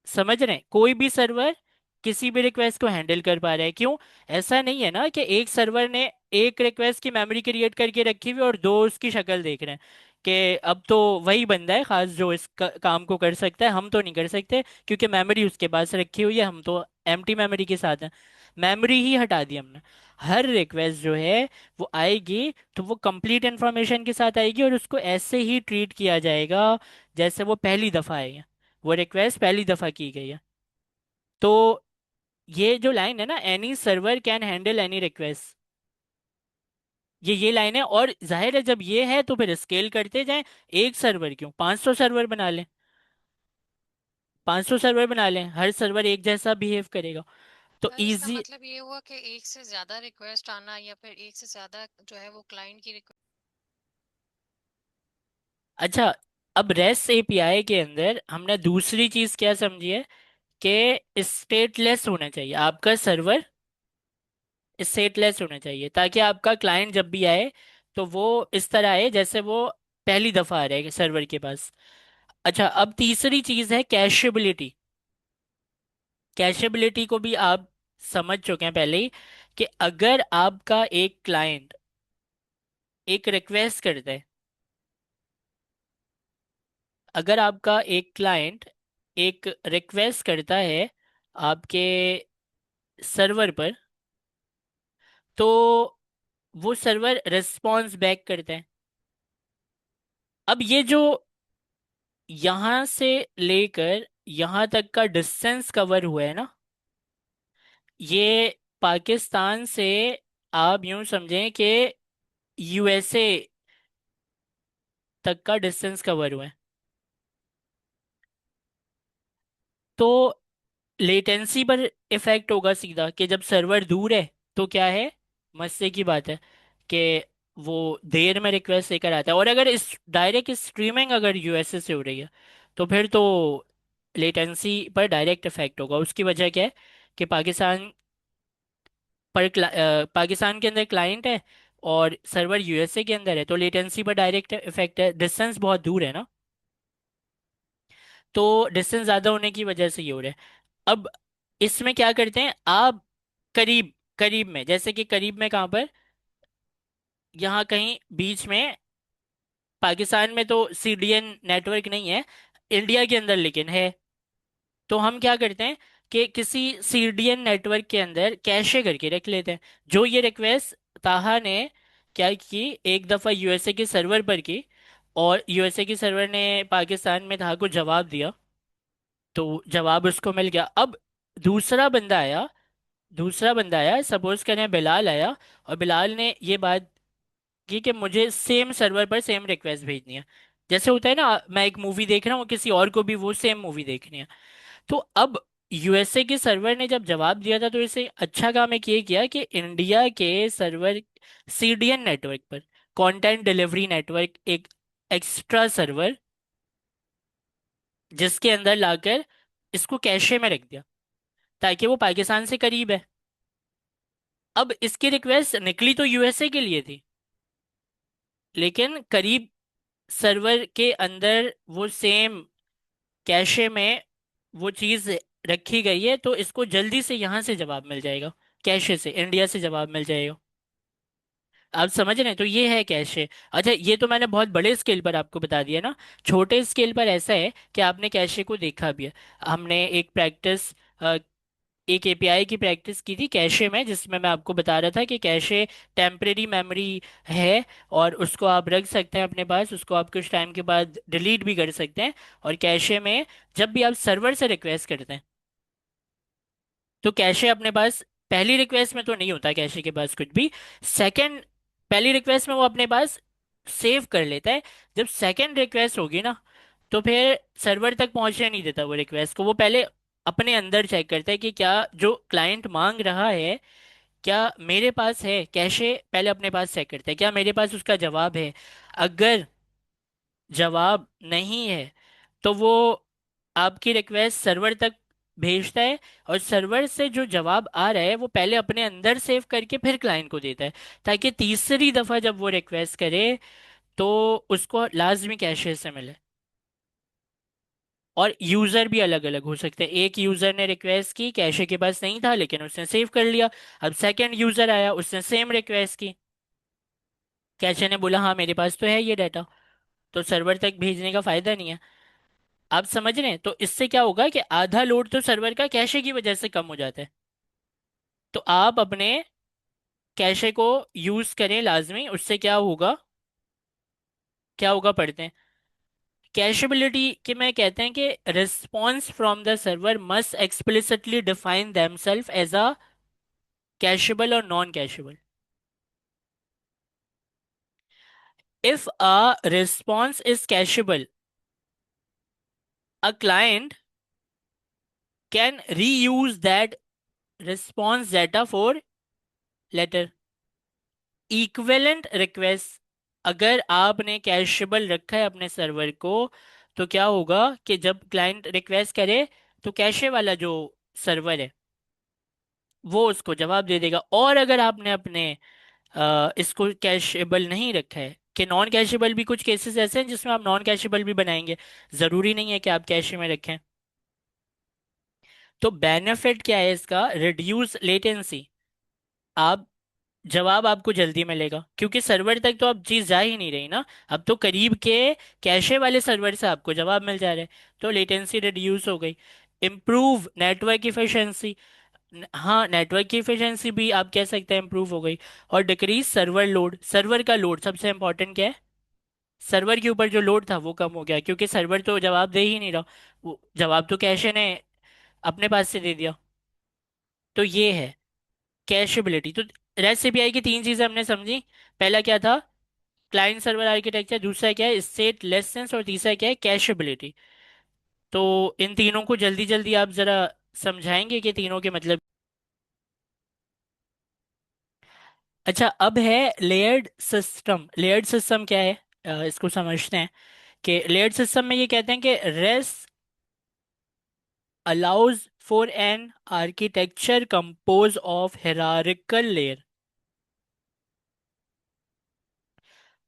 समझ रहे हैं? कोई भी सर्वर किसी भी रिक्वेस्ट को हैंडल कर पा रहा है। क्यों? ऐसा नहीं है ना कि एक सर्वर ने एक रिक्वेस्ट की मेमोरी क्रिएट करके रखी हुई और दो उसकी शक्ल देख रहे हैं कि अब तो वही बंदा है खास जो इस काम को कर सकता है, हम तो नहीं कर सकते क्योंकि मेमोरी उसके पास रखी हुई है, हम तो एम्प्टी मेमोरी के साथ हैं। मेमोरी ही हटा दी हमने। हर रिक्वेस्ट जो है वो आएगी तो वो कंप्लीट इंफॉर्मेशन के साथ आएगी, और उसको ऐसे ही ट्रीट किया जाएगा जैसे वो पहली दफ़ा आई है, वो रिक्वेस्ट पहली दफ़ा की गई है। तो ये जो लाइन है ना, any server can handle any request, ये लाइन है। और जाहिर है जब ये है तो फिर स्केल करते जाएं। एक सर्वर क्यों, 500 सर्वर बना लें, 500 सर्वर बना लें, हर सर्वर एक जैसा बिहेव करेगा। तो इसका इजी। मतलब ये हुआ कि एक से ज्यादा रिक्वेस्ट आना या फिर एक से ज्यादा जो है वो क्लाइंट की रिक्वेस्ट। अच्छा, अब रेस्ट एपीआई के अंदर हमने दूसरी चीज क्या समझी है, कि स्टेटलेस होना चाहिए आपका सर्वर, स्टेटलेस होना चाहिए, ताकि आपका क्लाइंट जब भी आए तो वो इस तरह आए जैसे वो पहली दफा आ रहा है सर्वर के पास। अच्छा, अब तीसरी चीज है कैशेबिलिटी। कैशेबिलिटी को भी आप समझ चुके हैं पहले ही, कि अगर आपका एक क्लाइंट एक रिक्वेस्ट करता है, अगर आपका एक क्लाइंट एक रिक्वेस्ट करता है आपके सर्वर पर, तो वो सर्वर रिस्पॉन्स बैक करता है। अब ये जो यहां से लेकर यहां तक का डिस्टेंस कवर हुआ है ना, ये पाकिस्तान से आप यूं समझें कि यूएसए तक का डिस्टेंस कवर हुआ है। तो लेटेंसी पर इफेक्ट होगा सीधा, कि जब सर्वर दूर है तो क्या है, मस्से की बात है कि वो देर में रिक्वेस्ट लेकर आता है। और अगर इस डायरेक्ट स्ट्रीमिंग अगर यूएसए से हो रही है, तो फिर तो लेटेंसी पर डायरेक्ट इफेक्ट होगा। उसकी वजह क्या है कि पाकिस्तान के अंदर क्लाइंट है और सर्वर यूएसए के अंदर है, तो लेटेंसी पर डायरेक्ट इफेक्ट है, डिस्टेंस बहुत दूर है ना। तो डिस्टेंस ज्यादा होने की वजह से ये हो रहा है। अब इसमें क्या करते हैं आप, करीब करीब में, जैसे कि करीब में कहाँ पर, यहाँ कहीं बीच में, पाकिस्तान में तो सीडीएन नेटवर्क नहीं है, इंडिया के अंदर लेकिन है। तो हम क्या करते हैं कि किसी सीडीएन नेटवर्क के अंदर कैशे करके रख लेते हैं। जो ये रिक्वेस्ट ताहा ने क्या की, एक दफा यूएसए के सर्वर पर की, और यूएसए के सर्वर ने पाकिस्तान में ताहा को जवाब दिया, तो जवाब उसको मिल गया। अब दूसरा बंदा आया, सपोज करें बिलाल आया, और बिलाल ने ये बात की कि मुझे सेम सर्वर पर सेम रिक्वेस्ट भेजनी है। जैसे होता है ना, मैं एक मूवी देख रहा हूँ, किसी और को भी वो सेम मूवी देखनी है। तो अब यूएसए के सर्वर ने जब जवाब दिया था, तो इसे अच्छा काम एक ये किया कि इंडिया के सर्वर सीडीएन नेटवर्क पर, कंटेंट डिलीवरी नेटवर्क, एक एक्स्ट्रा सर्वर जिसके अंदर लाकर इसको कैशे में रख दिया, ताकि वो पाकिस्तान से करीब है। अब इसकी रिक्वेस्ट निकली तो यूएसए के लिए थी, लेकिन करीब सर्वर के अंदर वो सेम कैशे में वो चीज रखी गई है, तो इसको जल्दी से यहाँ से जवाब मिल जाएगा, कैशे से इंडिया से जवाब मिल जाएगा। आप समझ रहे हैं, तो ये है कैशे। अच्छा, ये तो मैंने बहुत बड़े स्केल पर आपको बता दिया ना। छोटे स्केल पर ऐसा है कि आपने कैशे को देखा भी है। हमने एक एपीआई की प्रैक्टिस की थी कैशे में, जिसमें मैं आपको बता रहा था कि कैशे टेम्परेरी मेमोरी है, और उसको आप रख सकते हैं अपने पास, उसको आप कुछ टाइम के बाद डिलीट भी कर सकते हैं। और कैशे में जब भी आप सर्वर से रिक्वेस्ट करते हैं, तो कैशे अपने पास, पहली रिक्वेस्ट में तो नहीं होता कैशे के पास कुछ भी। सेकंड, पहली रिक्वेस्ट में वो अपने पास सेव कर लेता है। जब सेकंड रिक्वेस्ट होगी ना, तो फिर सर्वर तक पहुंचने नहीं देता वो रिक्वेस्ट को। वो पहले अपने अंदर चेक करता है कि क्या जो क्लाइंट मांग रहा है, क्या मेरे पास है। कैशे पहले अपने पास चेक करता है क्या मेरे पास उसका जवाब है। अगर जवाब नहीं है, तो वो आपकी रिक्वेस्ट सर्वर तक भेजता है, और सर्वर से जो जवाब आ रहा है वो पहले अपने अंदर सेव करके फिर क्लाइंट को देता है, ताकि तीसरी दफा जब वो रिक्वेस्ट करे तो उसको लाजमी कैशे से मिले। और यूजर भी अलग अलग हो सकते हैं। एक यूजर ने रिक्वेस्ट की, कैशे के पास नहीं था लेकिन उसने सेव कर लिया। अब सेकंड यूजर आया, उसने सेम रिक्वेस्ट की, कैशे ने बोला हाँ मेरे पास तो है ये डाटा, तो सर्वर तक भेजने का फायदा नहीं है। आप समझ रहे हैं, तो इससे क्या होगा कि आधा लोड तो सर्वर का कैशे की वजह से कम हो जाता है। तो आप अपने कैशे को यूज करें लाजमी, उससे क्या होगा, पढ़ते हैं। कैशेबिलिटी के में कहते हैं कि response from the server must explicitly define themselves as a cacheable और non cacheable. If a response is cacheable, a client can reuse that response data for later equivalent request. अगर आपने कैशेबल रखा है अपने सर्वर को, तो क्या होगा कि जब क्लाइंट रिक्वेस्ट करे, तो कैशे वाला जो सर्वर है वो उसको जवाब दे देगा। और अगर आपने अपने इसको कैशेबल नहीं रखा है, कि नॉन कैशेबल भी कुछ केसेस ऐसे हैं जिसमें आप नॉन कैशेबल भी बनाएंगे, जरूरी नहीं है कि आप कैश में रखें। तो बेनिफिट क्या है इसका, रिड्यूस लेटेंसी। आप जवाब आपको जल्दी मिलेगा, क्योंकि सर्वर तक तो अब चीज जा ही नहीं रही ना, अब तो करीब के कैशे वाले सर्वर से आपको जवाब मिल जा रहे हैं। तो लेटेंसी रिड्यूस हो गई। Improve network efficiency. हाँ, नेटवर्क की इफिशिएंसी भी आप कह सकते हैं इम्प्रूव हो गई। और डिक्रीज सर्वर लोड। सर्वर का लोड सबसे इंपॉर्टेंट क्या है, सर्वर के ऊपर जो लोड था वो कम हो गया, क्योंकि सर्वर तो जवाब दे ही नहीं रहा, वो जवाब तो कैशे ने अपने पास से दे दिया। तो ये है कैशेबिलिटी। तो रेस्ट एपीआई की तीन चीजें हमने समझी। पहला क्या था, क्लाइंट सर्वर आर्किटेक्चर, दूसरा क्या है स्टेट लेसनेस, और तीसरा क्या है कैशेबिलिटी। तो इन तीनों को जल्दी जल्दी आप जरा समझाएंगे कि तीनों के मतलब। अच्छा, अब है लेयर्ड सिस्टम। लेयर्ड सिस्टम क्या है, इसको समझते हैं। कि लेयर्ड सिस्टम में ये कहते हैं कि rest allows for an architecture composed of hierarchical layer।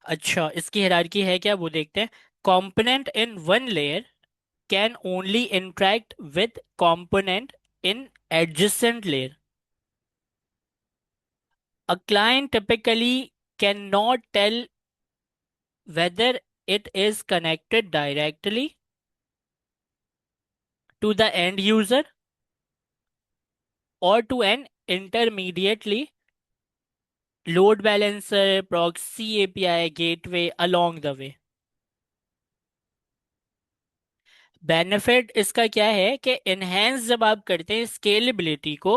अच्छा, इसकी हायरार्की है क्या, वो देखते हैं। component in one layer can only interact with component in adjacent layer। A client typically cannot tell whether it is connected directly to the end user or to an intermediately load balancer, proxy API, gateway along the way। Benefit इसका क्या है कि enhance जब आप करते हैं scalability को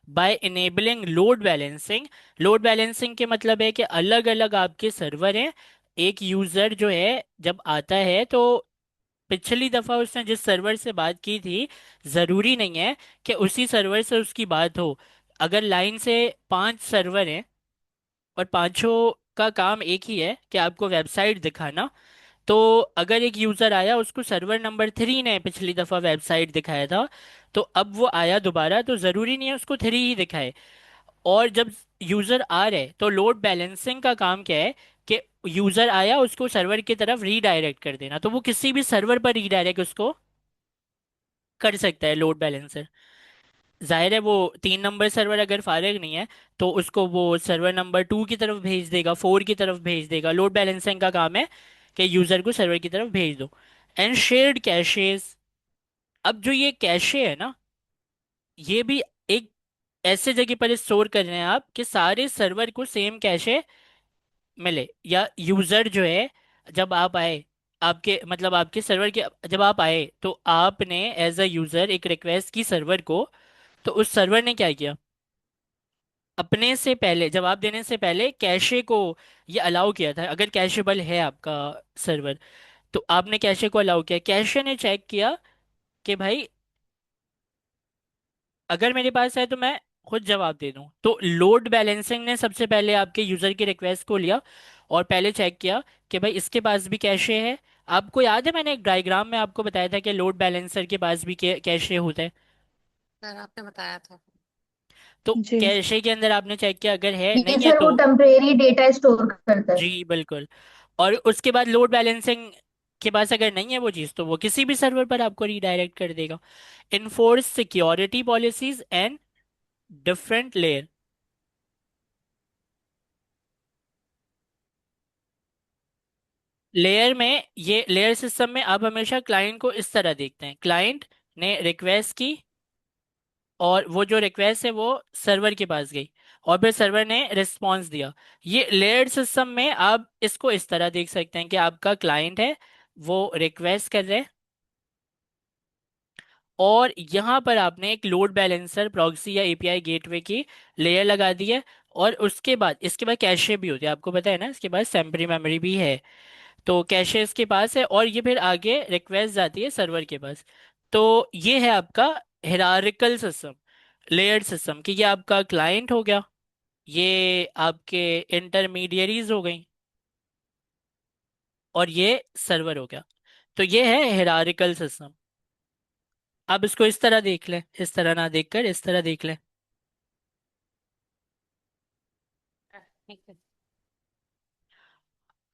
by enabling load balancing. Load balancing के मतलब है कि अलग अलग आपके सर्वर हैं। एक यूजर जो है जब आता है तो पिछली दफा उसने जिस सर्वर से बात की थी, जरूरी नहीं है कि उसी सर्वर से उसकी बात हो। अगर लाइन से 5 सर्वर हैं और पांचों का काम एक ही है कि आपको वेबसाइट दिखाना, तो अगर एक यूजर आया, उसको सर्वर नंबर 3 ने पिछली दफा वेबसाइट दिखाया था, तो अब वो आया दोबारा, तो जरूरी नहीं है उसको 3 ही दिखाए। और जब यूजर आ रहे तो लोड बैलेंसिंग का काम क्या है, कि यूजर आया उसको सर्वर की तरफ रीडायरेक्ट कर देना, तो वो किसी भी सर्वर पर रीडायरेक्ट उसको कर सकता है लोड बैलेंसर। जाहिर है वो 3 नंबर सर्वर अगर फारिग नहीं है, तो उसको वो सर्वर नंबर 2 की तरफ भेज देगा, 4 की तरफ भेज देगा। लोड बैलेंसिंग का काम है कि यूजर को सर्वर की तरफ भेज दो। And shared caches. अब जो ये कैशे है ना, ये भी एक ऐसे जगह पर स्टोर कर रहे हैं आप कि सारे सर्वर को सेम कैशे मिले, या यूजर जो है जब आप आए, आपके मतलब आपके सर्वर के जब आप आए तो आपने एज अ यूजर एक रिक्वेस्ट की सर्वर को, तो उस सर्वर ने क्या किया, अपने से पहले जवाब देने से पहले कैशे को ये अलाउ किया था। अगर कैशेबल है आपका सर्वर, तो आपने कैशे को अलाउ किया, कैशे ने चेक किया कि भाई अगर मेरे पास है तो मैं खुद जवाब दे दूं। तो लोड बैलेंसिंग ने सबसे पहले आपके यूजर की रिक्वेस्ट को लिया और पहले चेक किया कि भाई इसके पास भी कैशे है। आपको याद है मैंने एक डायग्राम में आपको बताया था कि लोड बैलेंसर के पास भी कैशे होता है। सर आपने बताया था। तो जी। कैशे के अंदर आपने चेक किया, अगर है ये नहीं है सर वो तो। टेम्परेरी डेटा स्टोर करता है। जी बिल्कुल। और उसके बाद लोड बैलेंसिंग के पास अगर नहीं है वो चीज़, तो वो किसी भी सर्वर पर आपको रीडायरेक्ट कर देगा। Enforce security policies and different layer. Layer में, ये लेयर सिस्टम में आप हमेशा क्लाइंट को इस तरह देखते हैं, क्लाइंट ने रिक्वेस्ट की और वो जो रिक्वेस्ट है वो सर्वर के पास गई और फिर सर्वर ने रिस्पॉन्स दिया। ये लेयर्ड सिस्टम में आप इसको इस तरह देख सकते हैं कि आपका क्लाइंट है, वो रिक्वेस्ट कर रहे हैं, और यहाँ पर आपने एक लोड बैलेंसर प्रॉक्सी या एपीआई गेटवे की लेयर लगा दी है। और उसके बाद इसके बाद कैशे भी होते हैं, आपको पता है ना, इसके बाद टेम्पररी मेमोरी भी है। तो कैशे इसके पास है और ये फिर आगे रिक्वेस्ट जाती है सर्वर के पास। तो ये है आपका हिरारिकल सिस्टम, लेयर्ड सिस्टम, कि ये आपका क्लाइंट हो गया, ये आपके इंटरमीडियरीज हो गई, और ये सर्वर हो गया। तो ये है हिरारिकल सिस्टम। आप इसको इस तरह देख लें, इस तरह ना देखकर इस तरह देख लें। ठीक है।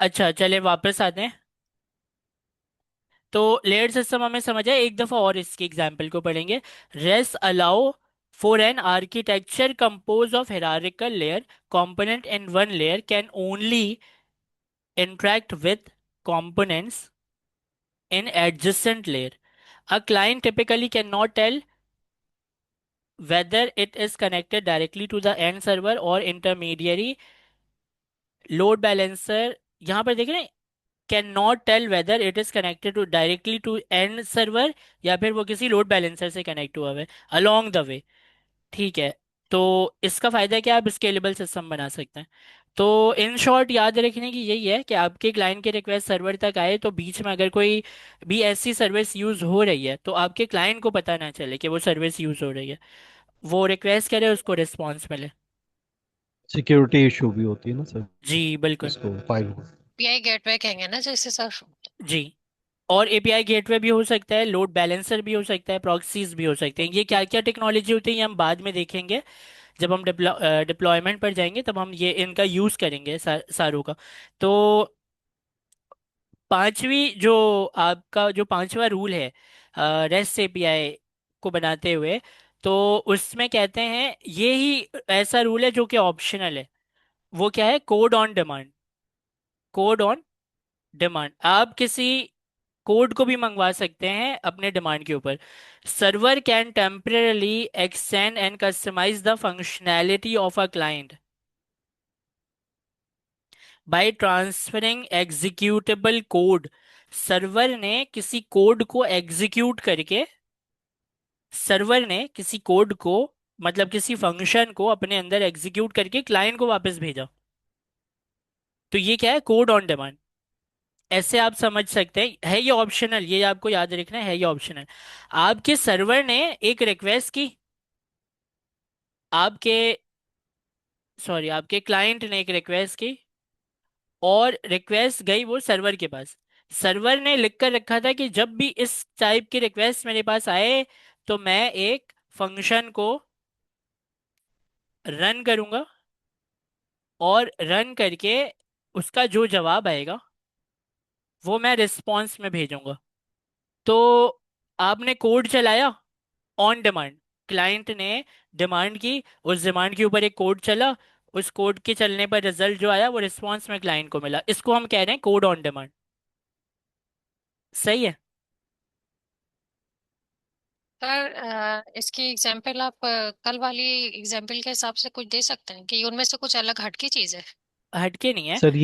अच्छा चले वापस आते हैं। तो लेयर सिस्टम हमें समझ आया, एक दफा और इसके एग्जाम्पल को पढ़ेंगे। Rest allow for an architecture compose of hierarchical layer, component in one layer can only interact with components in adjacent layer. A client typically cannot tell whether it is connected directly to the end server or intermediary load balancer। यहाँ पर देख रहे हैं, can not tell whether it is connected to directly to end server या फिर वो किसी load balancer से कनेक्ट हुआ है अलोंग द वे। ठीक है। तो इसका फायदा है कि आप स्केलेबल सिस्टम बना सकते हैं। तो इन शॉर्ट याद रखने की यही है कि आपके क्लाइंट की रिक्वेस्ट सर्वर तक आए तो बीच में अगर कोई भी ऐसी सर्विस यूज हो रही है तो आपके क्लाइंट को पता ना चले कि वो सर्विस यूज हो रही है, वो रिक्वेस्ट करे उसको रिस्पॉन्स मिले। सिक्योरिटी इशू भी होती है ना सर, जी बिल्कुल। इसको फाइल। पीआई गेटवे कहेंगे ना जैसे सर। जी। और एपीआई गेटवे भी हो सकता है, लोड बैलेंसर भी हो सकता है, प्रॉक्सीज भी हो सकते हैं। ये क्या क्या टेक्नोलॉजी होती है ये हम बाद में देखेंगे। जब हम डिप्लॉयमेंट पर जाएंगे तब हम ये इनका यूज करेंगे सारों का। तो पांचवी जो आपका जो पांचवा रूल है रेस्ट एपीआई को बनाते हुए, तो उसमें कहते हैं ये ही ऐसा रूल है जो कि ऑप्शनल है। वो क्या है? Code on demand. Code on demand, आप किसी कोड को भी मंगवा सकते हैं अपने डिमांड के ऊपर। Server can temporarily extend and customize the functionality of a client by transferring executable code. Server ने किसी कोड को एग्जीक्यूट करके, सर्वर ने किसी कोड को मतलब किसी फंक्शन को अपने अंदर एग्जीक्यूट करके क्लाइंट को वापस भेजा। तो ये क्या है? Code on demand. ऐसे आप समझ सकते हैं, है ये ऑप्शनल, ये आपको याद रखना है ये ऑप्शनल। आपके सर्वर ने एक रिक्वेस्ट की, आपके सॉरी आपके क्लाइंट ने एक रिक्वेस्ट की और रिक्वेस्ट गई वो सर्वर के पास। सर्वर ने लिख कर रखा था कि जब भी इस टाइप की रिक्वेस्ट मेरे पास आए तो मैं एक फंक्शन को रन करूंगा और रन करके उसका जो जवाब आएगा वो मैं रिस्पॉन्स में भेजूंगा। तो आपने कोड चलाया ऑन डिमांड, क्लाइंट ने डिमांड की, उस डिमांड के ऊपर एक कोड चला, उस कोड के चलने पर रिजल्ट जो आया वो रिस्पॉन्स में क्लाइंट को मिला। इसको हम कह रहे हैं कोड ऑन डिमांड। सही है। सर इसकी एग्जांपल आप कल वाली एग्जांपल के हिसाब से कुछ दे सकते हैं कि उनमें से कुछ अलग हटकी चीज है। हटके नहीं है। सर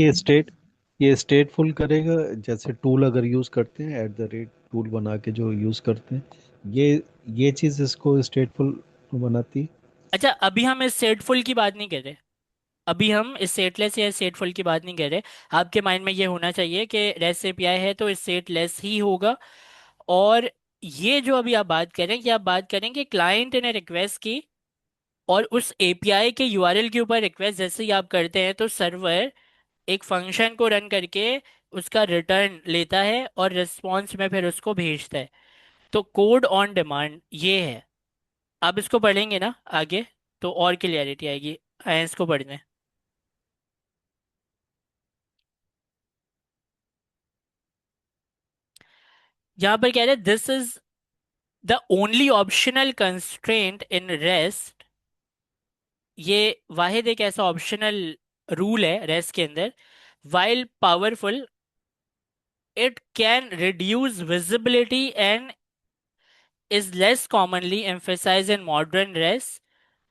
ये स्टेटफुल करेगा, जैसे टूल अगर यूज़ करते हैं एट द रेट टूल बना के जो यूज़ करते हैं, ये चीज़ इसको स्टेटफुल बनाती है। अच्छा अभी हम इस सेटफुल की बात नहीं कर रहे, अभी हम इस सेटलेस या सेटफुल की बात नहीं कर रहे। आपके माइंड में ये होना चाहिए कि रेस्ट एपीआई है तो सेटलेस ही होगा। और ये जो अभी आप बात करें कि आप बात करें कि क्लाइंट ने रिक्वेस्ट की और उस एपीआई के यूआरएल के ऊपर रिक्वेस्ट जैसे ही आप करते हैं तो सर्वर एक फंक्शन को रन करके उसका रिटर्न लेता है और रिस्पॉन्स में फिर उसको भेजता है। तो कोड ऑन डिमांड ये है। आप इसको पढ़ेंगे ना आगे तो और क्लियरिटी आएगी। आए इसको पढ़ने। यहाँ पर कह रहे हैं this is the only optional constraint in rest. ये वाहिद एक ऐसा ऑप्शनल रूल है रेस्ट के अंदर। While powerful, it can reduce visibility and is less commonly emphasized in modern REST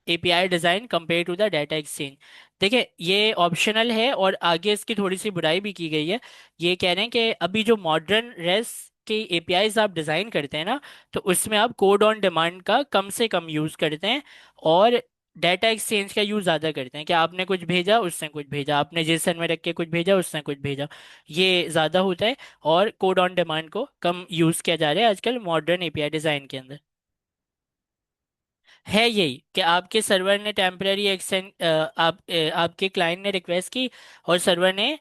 API design compare to the data exchange. देखिए ये optional है और आगे इसकी थोड़ी सी बुराई भी की गई है। ये कह रहे हैं कि अभी जो मॉडर्न रेस्ट के एपीआईज आप डिजाइन करते हैं ना, तो उसमें आप कोड ऑन डिमांड का कम से कम यूज करते हैं और डाटा एक्सचेंज का यूज ज्यादा करते हैं कि आपने कुछ भेजा उसने कुछ भेजा, आपने जेसन में रख के कुछ भेजा उसने कुछ भेजा, ये ज्यादा होता है। और कोड ऑन डिमांड को कम यूज किया जा रहा है आजकल मॉडर्न एपीआई डिजाइन के अंदर। है यही कि आपके सर्वर ने टेम्पररी एक्सटेंड आपके क्लाइंट ने रिक्वेस्ट की और सर्वर ने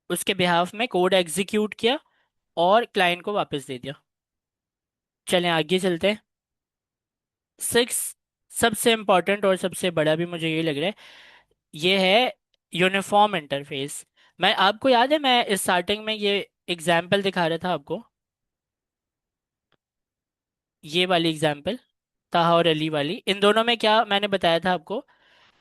उसके बिहाफ में कोड एग्जीक्यूट किया और क्लाइंट को वापस दे दिया। चलें आगे चलते हैं। सिक्स सबसे इम्पोर्टेंट और सबसे बड़ा भी मुझे ये लग रहा है, ये है यूनिफॉर्म इंटरफेस। मैं आपको याद है मैं स्टार्टिंग में ये एग्जाम्पल दिखा रहा था आपको, ये वाली एग्जाम्पल, ताहा और अली वाली, इन दोनों में क्या मैंने बताया था आपको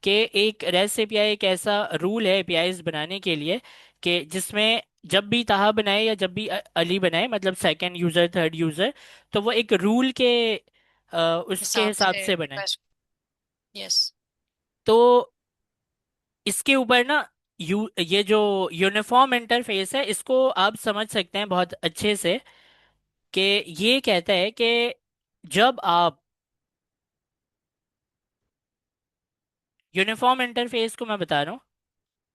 कि एक रेस्ट एपीआई एक ऐसा रूल है एपीआईज बनाने के लिए कि जिसमें जब भी ताहा बनाए या जब भी अली बनाए, मतलब सेकंड यूजर थर्ड यूजर, तो वो एक रूल के उसके हिसाब हिसाब से से बनाए। रिक्वेस्ट। यस। तो इसके ऊपर ना ये जो यूनिफॉर्म इंटरफेस है इसको आप समझ सकते हैं बहुत अच्छे से, कि ये कहता है कि जब आप यूनिफॉर्म इंटरफेस को मैं बता रहा हूँ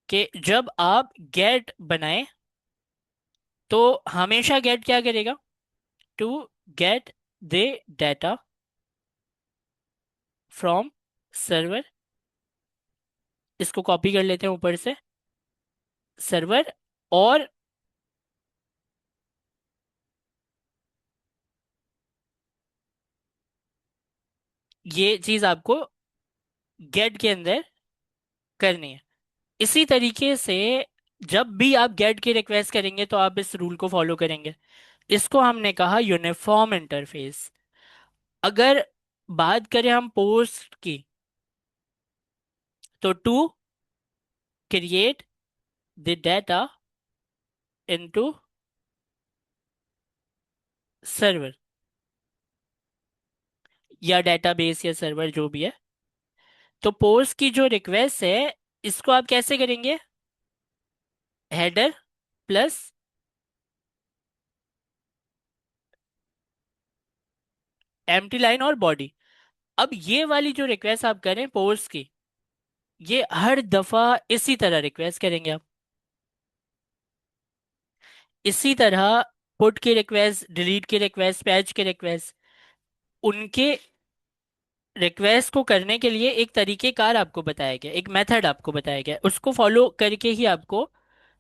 कि जब आप गेट बनाए तो हमेशा गेट क्या करेगा, to get the data from server, इसको कॉपी कर लेते हैं ऊपर से, सर्वर, और ये चीज आपको गेट के अंदर करनी है। इसी तरीके से जब भी आप गेट की रिक्वेस्ट करेंगे तो आप इस रूल को फॉलो करेंगे। इसको हमने कहा यूनिफॉर्म इंटरफेस। अगर बात करें हम पोस्ट की, तो to create the data into server या डेटाबेस या सर्वर जो भी है, तो पोस्ट की जो रिक्वेस्ट है इसको आप कैसे करेंगे, हेडर प्लस एम्प्टी लाइन और बॉडी। अब ये वाली जो रिक्वेस्ट आप करें पोस्ट की, ये हर दफा इसी तरह रिक्वेस्ट करेंगे आप, इसी तरह पुट की रिक्वेस्ट, डिलीट की रिक्वेस्ट, पैच की रिक्वेस्ट, उनके रिक्वेस्ट को करने के लिए एक तरीकेकार आपको बताया गया, एक मेथड आपको बताया गया, उसको फॉलो करके ही आपको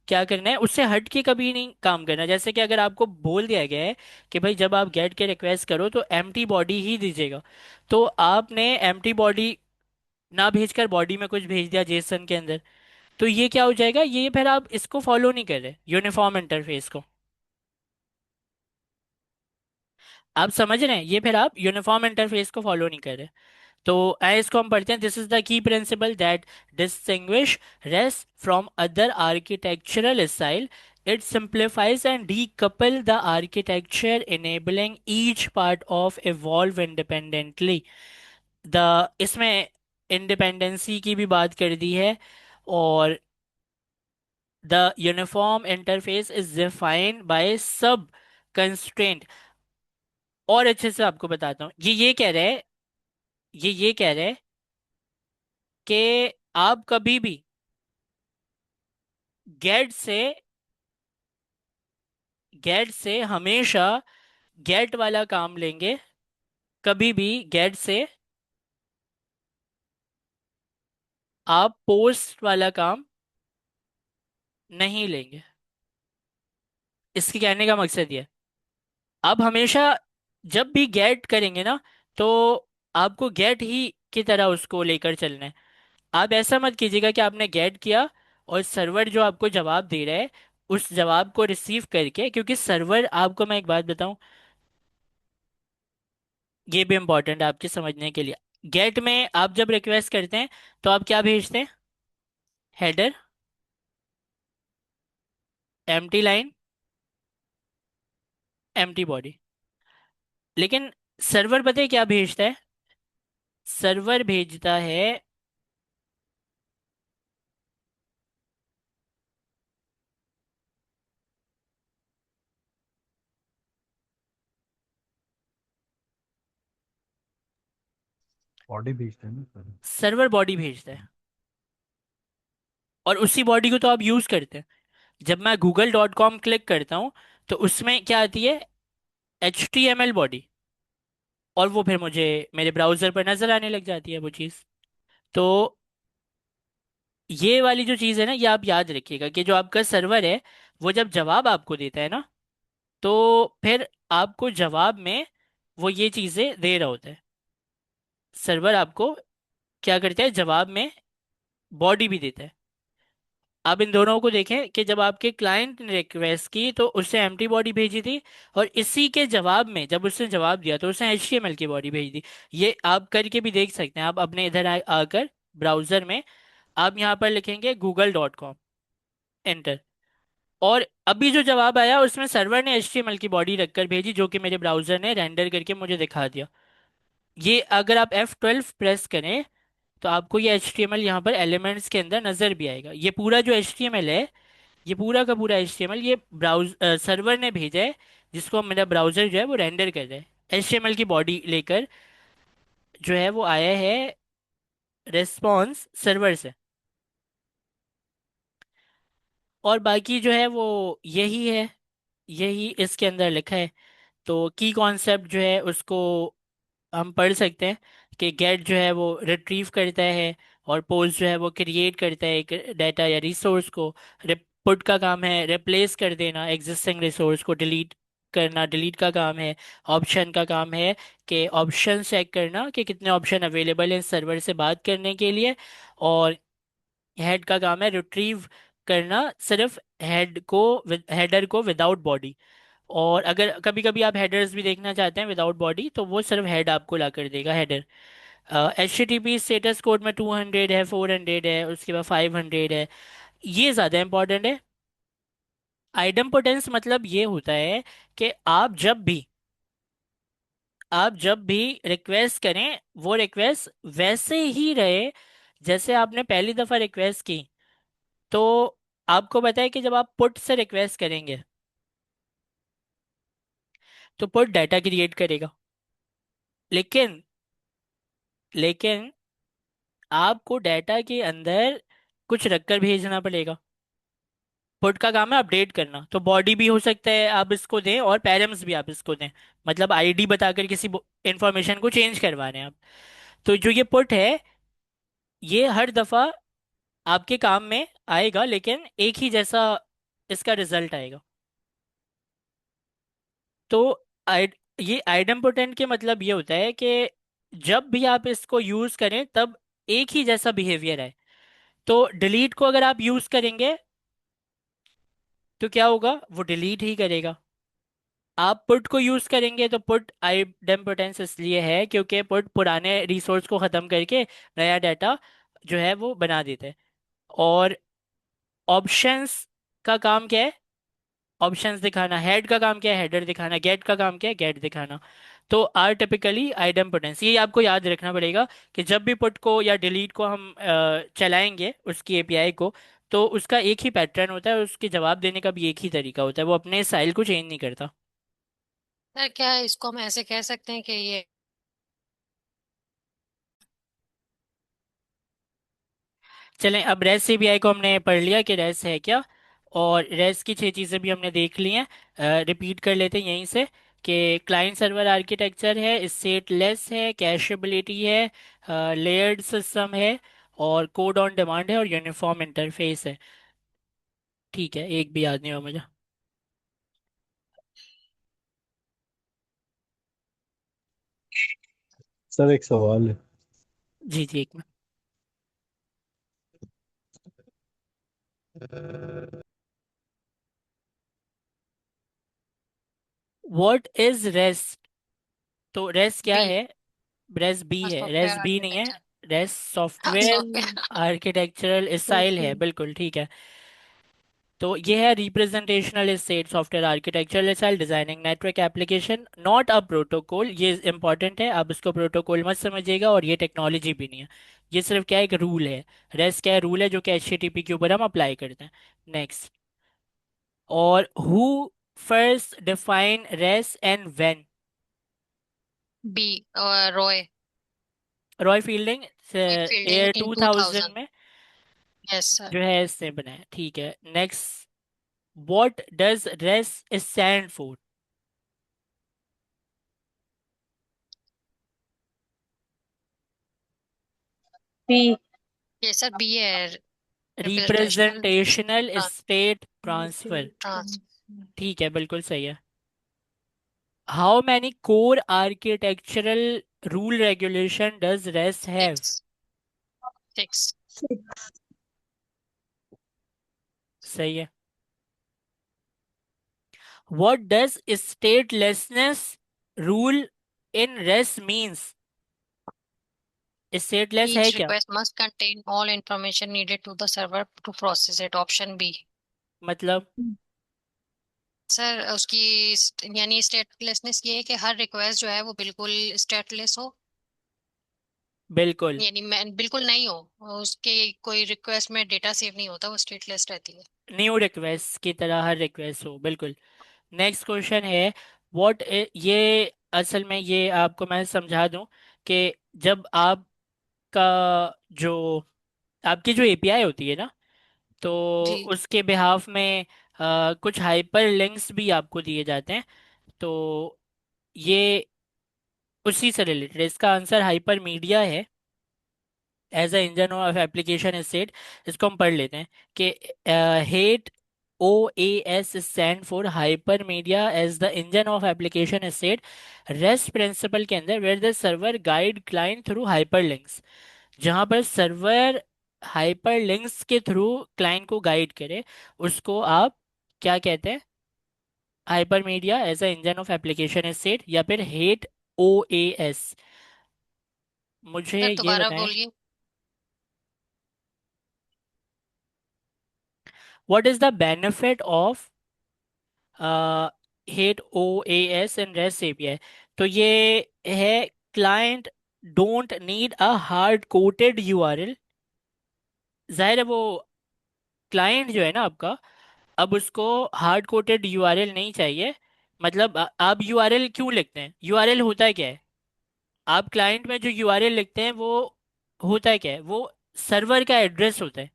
क्या करना है, उससे हट के कभी नहीं काम करना। जैसे कि अगर आपको बोल दिया गया है कि भाई जब आप गेट के रिक्वेस्ट करो तो एम्प्टी बॉडी ही दीजिएगा, तो आपने एम्प्टी बॉडी ना भेजकर बॉडी में कुछ भेज दिया जेसन के अंदर, तो ये क्या हो जाएगा, ये फिर आप इसको फॉलो नहीं कर रहे यूनिफॉर्म इंटरफेस को। आप समझ रहे हैं, ये फिर आप यूनिफॉर्म इंटरफेस को फॉलो नहीं कर रहे। तो आए इसको हम पढ़ते हैं। This is the key principal that distinguish rest from other architectural style, it simplifies and decouple the architecture enabling each part of evolve independently. The इसमें इंडिपेंडेंसी की भी बात कर दी है, और the uniform interface is defined by सब constraint. और अच्छे से आपको बताता हूँ, ये कह रहे हैं, ये कह रहे हैं कि आप कभी भी गेट से गेट से हमेशा गेट वाला काम लेंगे, कभी भी गेट से आप पोस्ट वाला काम नहीं लेंगे। इसके कहने का मकसद ये है, आप हमेशा जब भी गेट करेंगे ना, तो आपको गेट ही की तरह उसको लेकर चलना है। आप ऐसा मत कीजिएगा कि आपने गेट किया और सर्वर जो आपको जवाब दे रहा है उस जवाब को रिसीव करके, क्योंकि सर्वर, आपको मैं एक बात बताऊं, ये भी इंपॉर्टेंट है आपके समझने के लिए। गेट में आप जब रिक्वेस्ट करते हैं तो आप क्या भेजते हैं, header, empty line, empty body. लेकिन सर्वर पता है क्या भेजता है, सर्वर भेजता है बॉडी भेजते हैं ना सर। सर्वर बॉडी भेजता है, और उसी बॉडी को तो आप यूज करते हैं। जब मैं google.com क्लिक करता हूँ तो उसमें क्या आती है, HTML बॉडी, और वो फिर मुझे मेरे ब्राउजर पर नजर आने लग जाती है वो चीज़। तो ये वाली जो चीज़ है ना, ये आप याद रखिएगा कि जो आपका सर्वर है वो जब जवाब आपको देता है ना, तो फिर आपको जवाब में वो ये चीज़ें दे रहा होता है। सर्वर आपको क्या करता है, जवाब में बॉडी भी देता है। आप इन दोनों को देखें कि जब आपके क्लाइंट ने रिक्वेस्ट की तो उससे एम्प्टी बॉडी भेजी थी, और इसी के जवाब में जब उसने जवाब दिया तो उसने HTML की बॉडी भेज दी। ये आप करके भी देख सकते हैं। आप अपने इधर आकर ब्राउजर में आप यहाँ पर लिखेंगे google.com, एंटर, और अभी जो जवाब आया उसमें सर्वर ने HTML की बॉडी रखकर भेजी, जो कि मेरे ब्राउजर ने रेंडर करके मुझे दिखा दिया। ये अगर आप F12 प्रेस करें तो आपको ये HTML यहाँ पर एलिमेंट्स के अंदर नजर भी आएगा। ये पूरा जो HTML है, ये पूरा का पूरा HTML ये सर्वर ने भेजा है, जिसको मेरा ब्राउजर जो है वो रेंडर कर रहा है। HTML की बॉडी लेकर जो है वो आया है रेस्पॉन्स सर्वर से। और बाकी जो है वो यही है, यही इसके अंदर लिखा है। तो की कॉन्सेप्ट जो है उसको हम पढ़ सकते हैं कि गेट जो है वो रिट्रीव करता है, और पोस्ट जो है वो क्रिएट करता है एक डाटा या रिसोर्स को। पुट का काम है रिप्लेस कर देना एग्जिस्टिंग रिसोर्स को, डिलीट करना डिलीट का काम है। ऑप्शन का काम है कि ऑप्शन चेक करना कि कितने ऑप्शन अवेलेबल हैं सर्वर से बात करने के लिए। और हेड का काम है रिट्रीव करना सिर्फ हेडर को विदाउट बॉडी। और अगर कभी कभी आप हेडर्स भी देखना चाहते हैं विदाउट बॉडी, तो वो सिर्फ हेड आपको ला कर देगा, हेडर। HTTP स्टेटस कोड में 200 है, 400 है, उसके बाद 500 है। ये ज़्यादा इंपॉर्टेंट है। आइडम्पोटेंस मतलब ये होता है कि आप जब भी रिक्वेस्ट करें वो रिक्वेस्ट वैसे ही रहे जैसे आपने पहली दफ़ा रिक्वेस्ट की। तो आपको पता है कि जब आप पुट से रिक्वेस्ट करेंगे तो पुट डाटा क्रिएट करेगा, लेकिन लेकिन आपको डाटा के अंदर कुछ रखकर भेजना पड़ेगा। पुट का काम है अपडेट करना, तो बॉडी भी हो सकता है आप इसको दें और पैरम्स भी आप इसको दें, मतलब ID बताकर किसी इंफॉर्मेशन को चेंज करवा रहे हैं आप। तो जो ये पुट है ये हर दफा आपके काम में आएगा, लेकिन एक ही जैसा इसका रिजल्ट आएगा। तो ये आइडम्पोटेंट के मतलब ये होता है कि जब भी आप इसको यूज करें तब एक ही जैसा बिहेवियर है। तो डिलीट को अगर आप यूज करेंगे तो क्या होगा, वो डिलीट ही करेगा। आप पुट को यूज करेंगे तो पुट आइडेम्पोटेंस इसलिए है क्योंकि पुट पुराने रिसोर्स को खत्म करके नया डाटा जो है वो बना देता है। और ऑप्शंस का काम क्या है, ऑप्शंस दिखाना। हेड का काम क्या है, हेडर दिखाना। गेट का काम क्या है, गेट दिखाना। तो आर टिपिकली आइडेम्पोटेंस, ये आपको याद रखना पड़ेगा कि जब भी पुट को या डिलीट को हम चलाएंगे उसकी API को, तो उसका एक ही पैटर्न होता है, उसके जवाब देने का भी एक ही तरीका होता है, वो अपने स्टाइल को चेंज नहीं करता। सर क्या इसको हम ऐसे कह सकते हैं कि ये चलें, अब रेस्ट API को हमने पढ़ लिया कि रेस्ट है क्या, और रेस्ट की 6 चीज़ें भी हमने देख ली हैं। रिपीट कर लेते हैं यहीं से कि क्लाइंट सर्वर आर्किटेक्चर है, स्टेटलेस है, कैशेबिलिटी है, लेयर्ड सिस्टम है, और कोड ऑन डिमांड है, और यूनिफॉर्म इंटरफेस है। ठीक है, एक भी याद नहीं हुआ मुझे। सर एक सवाल है। जी जी, एक मिनट। What is rest? तो रेस्ट क्या बी है? रेस्ट बी है, सॉफ्टवेयर रेस्ट बी नहीं है। आर्किटेक्चर। रेस्ट हाँ सॉफ्टवेयर सॉफ्टवेयर। आर्किटेक्चरल स्टाइल है, बिल्कुल ठीक है। तो ये है representational state software architecture style designing network application, not a protocol. ये इंपॉर्टेंट है, आप इसको प्रोटोकॉल मत समझिएगा, और ये टेक्नोलॉजी भी नहीं है। ये सिर्फ क्या है, एक रूल है। रेस्ट क्या है, रूल है जो कि HTTP के ऊपर हम अप्लाई करते हैं। नेक्स्ट, और who first define REST and when? B और Roy. Roy Fielding Fielding year in 2000 2000। में यस सर। जो है इसने बनाया, ठीक है। Next, what does REST stand for? B. ये सर बी है। Representational representational state transfer, trans. ठीक है, बिल्कुल सही है। How many core architectural rule regulation does REST have? Six. Six. सही है। What does statelessness rule in REST means? Stateless है Each क्या? request must contain all information needed to the server to process it. Option B. मतलब? Sir उसकी यानी statelessness ये है कि हर रिक्वेस्ट जो है वो बिल्कुल स्टेटलेस हो, बिल्कुल। यानी मैं बिल्कुल नहीं हो, उसके कोई रिक्वेस्ट में डेटा सेव नहीं होता, वो स्टेटलेस रहती है। न्यू रिक्वेस्ट की तरह हर रिक्वेस्ट हो, बिल्कुल। नेक्स्ट क्वेश्चन है, व्हाट, ये असल में ये आपको मैं समझा दूं कि जब आपका जो आपकी जो एपीआई होती है ना, तो जी। उसके बिहाफ में कुछ हाइपर लिंक्स भी आपको दिए जाते हैं। तो ये उसी से रिलेटेड, इसका आंसर हाइपर मीडिया है as a engine of application state. इसको हम पढ़ लेते हैं कि hate O A S stand for hyper media as the engine of application state. REST principle के अंदर where the server guide client through hyper links, जहाँ पर सर्वर हाइपर लिंक्स के थ्रू क्लाइंट को गाइड करे, उसको आप क्या कहते हैं? Hyper media as a engine of application state, या फिर हेट ओ ए एस। मुझे सर ये दोबारा बताएं, बोलिए। What is the benefit of hate O A S and REST API? तो ये है, client don't need a hard coded URL. जाहिर है वो क्लाइंट जो है ना आपका, अब उसको हार्ड कोटेड यूआरएल नहीं चाहिए। मतलब आप यूआरएल क्यों लिखते हैं? यूआरएल होता है क्या है? आप क्लाइंट में जो यूआरएल लिखते हैं वो होता है क्या है? वो सर्वर का एड्रेस होता है।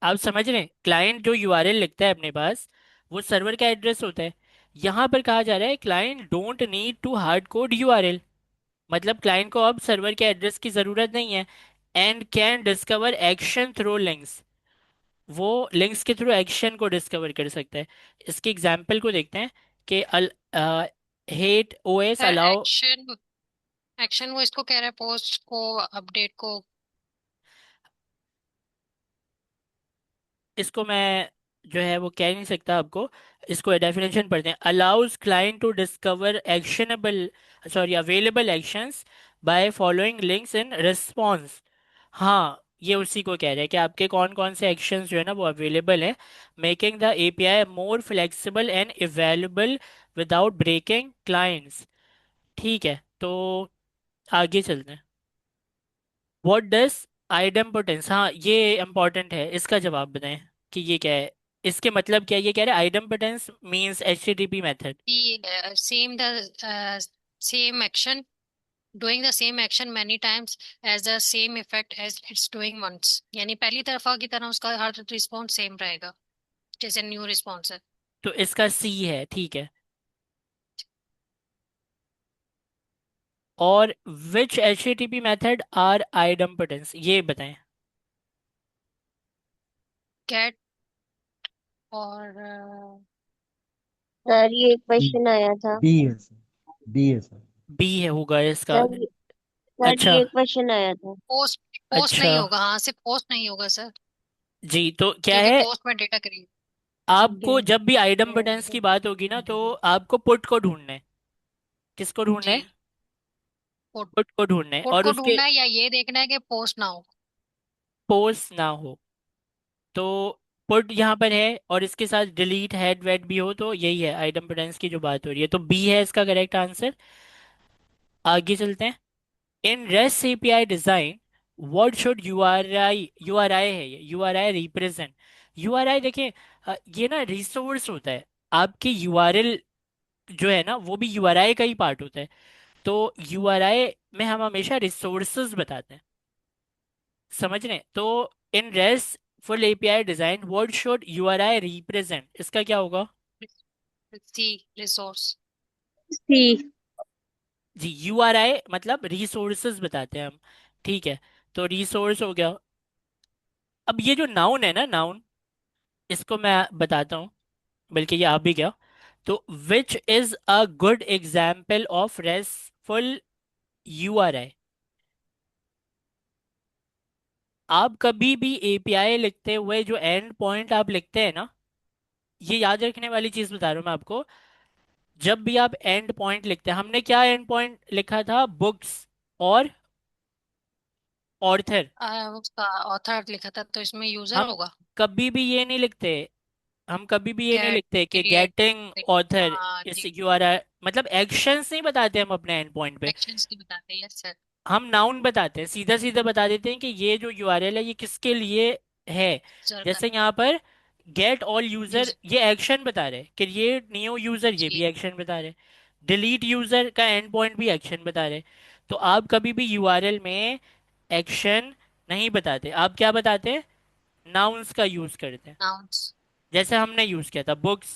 आप समझ रहे हैं? क्लाइंट जो यूआरएल लिखता है अपने पास, वो सर्वर का एड्रेस होता है। यहाँ पर कहा जा रहा है client don't need to hard code URL, मतलब क्लाइंट को अब सर्वर के एड्रेस की ज़रूरत नहीं है। And can discover action through links, वो लिंक्स के थ्रू एक्शन को डिस्कवर कर सकता है। इसके एग्जाम्पल को देखते हैं कि hate OS sir allow. Action, action वो इसको कह रहा है, पोस्ट को, अपडेट को। इसको मैं जो है वो कह नहीं सकता आपको। इसको डेफिनेशन पढ़ते हैं, allows client to discover actionable, sorry, available actions by following links in response. हाँ, ये उसी को कह रहे हैं कि आपके कौन कौन से एक्शंस जो है ना वो अवेलेबल है, making the API more flexible and available without breaking clients. ठीक है, तो आगे चलते हैं। व्हाट डज आइडम्पोटेंस, हाँ ये इंपॉर्टेंट है, इसका जवाब बताएं कि ये क्या है, इसके मतलब क्या है? ये कह रहे हैं idempotence means HTTP method. Same the same action, doing the same action many times as the same effect as it's doing once, यानी पहली तरफा की तरह उसका हर रिस्पॉन्स सेम रहेगा जैसे न्यू रिस्पॉन्स है। तो इसका सी है, ठीक है। और विच एचटीटीपी मेथड आर आइडम्पोटेंस, ये बताएं। गेट और सर ये बी क्वेश्चन आया था। बी है सर, बी है सर। बी है होगा इसका। सर सर अच्छा। ये क्वेश्चन आया था। पोस्ट, पोस्ट अच्छा नहीं होगा, हाँ सिर्फ पोस्ट नहीं होगा सर, जी, तो क्या क्योंकि है, पोस्ट में डेटा क्रिएट। आपको गेट जब भी आइडम्पोटेंस की बात होगी ना, तो आपको पुट को ढूंढना है। किसको ढूंढना जी। है? पुट, पुट को ढूंढना है, पुट और को उसके ढूंढना है या ये देखना है कि पोस्ट ना हो। पोस्ट ना हो। तो पुट यहाँ पर है, और इसके साथ डिलीट हेड वेड भी हो, तो यही है आइडम्पोटेंस की जो बात हो रही है, तो बी है इसका करेक्ट आंसर। आगे चलते हैं। In rest API design what should URI है, ये यूआरआई रिप्रेजेंट। यूआरआई देखें, ये ना रिसोर्स होता है। आपकी यूआरएल जो है ना वो भी यूआरआई का ही पार्ट होता है। तो यूआरआई में हम हमेशा रिसोर्सेज बताते हैं, समझ रहे हैं? तो in rest full API design what should URI represent, इसका क्या होगा? सी, रिसोर्स। सी। जी, यूआरआई मतलब रिसोर्सेज बताते हैं हम, ठीक है। तो रिसोर्स हो गया। अब ये जो नाउन है ना, नाउन, इसको मैं बताता हूँ, बल्कि ये आप भी क्या। तो which is a good example of restful URI? आप कभी भी एपीआई लिखते हुए जो एंड पॉइंट आप लिखते हैं ना, ये याद रखने वाली चीज बता रहा हूँ मैं आपको। जब भी आप एंड पॉइंट लिखते हैं, हमने क्या एंड पॉइंट लिखा था, बुक्स और ऑर्थर। उसका ऑथर लिखा था तो इसमें यूजर हम होगा। कभी भी ये नहीं लिखते, हम कभी भी ये नहीं गेट, लिखते कि क्रिएट। गेटिंग ऑथर हाँ इस जी। यू आर, मतलब एक्शंस नहीं बताते हम अपने एंड पॉइंट पे। एक्शंस की बताते हैं, यस सर। हम नाउन बताते हैं, सीधा सीधा बता देते हैं कि ये जो यूआरएल है ये किसके लिए है। यूजर का जैसे यहाँ पर गेट ऑल यूजर, यूज। ये एक्शन बता रहे हैं, क्रिएट न्यू यूजर ये भी जी। एक्शन बता रहे हैं, डिलीट यूजर का एंड पॉइंट भी एक्शन बता रहे हैं। तो आप कभी भी यूआरएल में एक्शन नहीं बताते, आप क्या बताते हैं, नाउन्स का यूज करते हैं। नाउन्स। जैसे हमने यूज किया था बुक्स,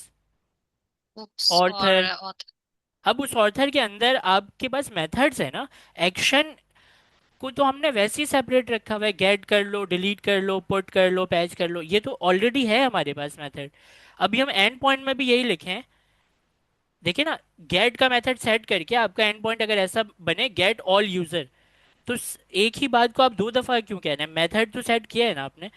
बुक्स और ऑर्थर। ऑथर। अब उस ऑर्थर के अंदर आपके पास मेथड्स है ना, एक्शन को तो हमने वैसे ही सेपरेट रखा हुआ है, गेट कर लो, डिलीट कर लो, पुट कर लो, पैच कर लो, ये तो ऑलरेडी है हमारे पास मेथड। अभी हम एंड पॉइंट में भी यही लिखें, देखिए ना, गेट का मेथड सेट करके आपका एंड पॉइंट अगर ऐसा बने, गेट ऑल यूजर, तो एक ही बात को आप दो दफा क्यों कह रहे हैं, मेथड तो सेट किया है ना आपने,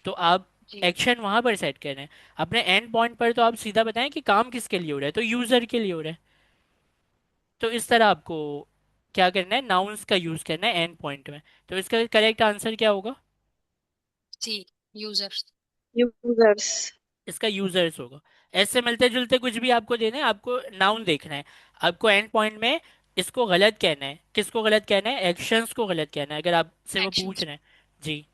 तो आप जी। एक्शन वहां पर सेट कर रहे हैं। अपने एंड पॉइंट पर तो आप सीधा बताएं कि काम किसके लिए हो रहा है, तो यूजर के लिए हो रहा है। तो इस तरह आपको क्या करना है, नाउन्स का यूज करना है एंड पॉइंट में। तो इसका करेक्ट आंसर क्या होगा, जी। यूजर्स। यूजर्स। इसका यूजर्स होगा। ऐसे मिलते जुलते कुछ भी आपको देना है, आपको नाउन देखना है, आपको एंड पॉइंट में इसको गलत कहना है, किसको गलत कहना है, एक्शंस को गलत कहना है, अगर आपसे वो पूछ एक्शंस। रहे हैं। जी।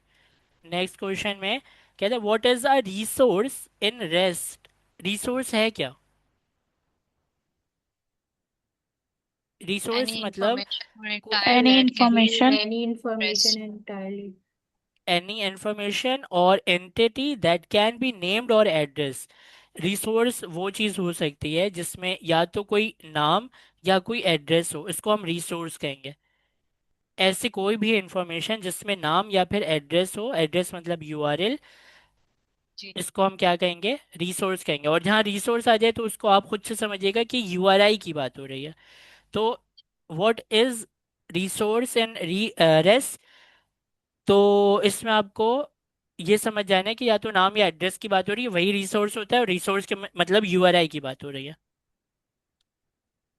नेक्स्ट क्वेश्चन में कहते हैं what is a resource in rest. Resource है क्या, रिसोर्स एनी मतलब इंफॉर्मेशन को, entire Any that can information. any press. information entirely. any information or entity that can be named or address। Resource वो चीज हो सकती है जिसमें या तो कोई नाम या कोई एड्रेस हो, इसको हम रिसोर्स कहेंगे। ऐसी कोई भी इंफॉर्मेशन जिसमें नाम या फिर एड्रेस हो, एड्रेस मतलब यूआरएल, जी। इसको हम क्या कहेंगे, रिसोर्स कहेंगे। और जहाँ रिसोर्स आ जाए तो उसको आप खुद से समझिएगा कि यूआरआई की बात हो रही है। तो what is resource in rest, तो इसमें आपको ये समझ जाना है कि या तो नाम या एड्रेस की बात हो रही है, वही रिसोर्स होता है, और रिसोर्स के मतलब यूआरआई की बात हो रही है।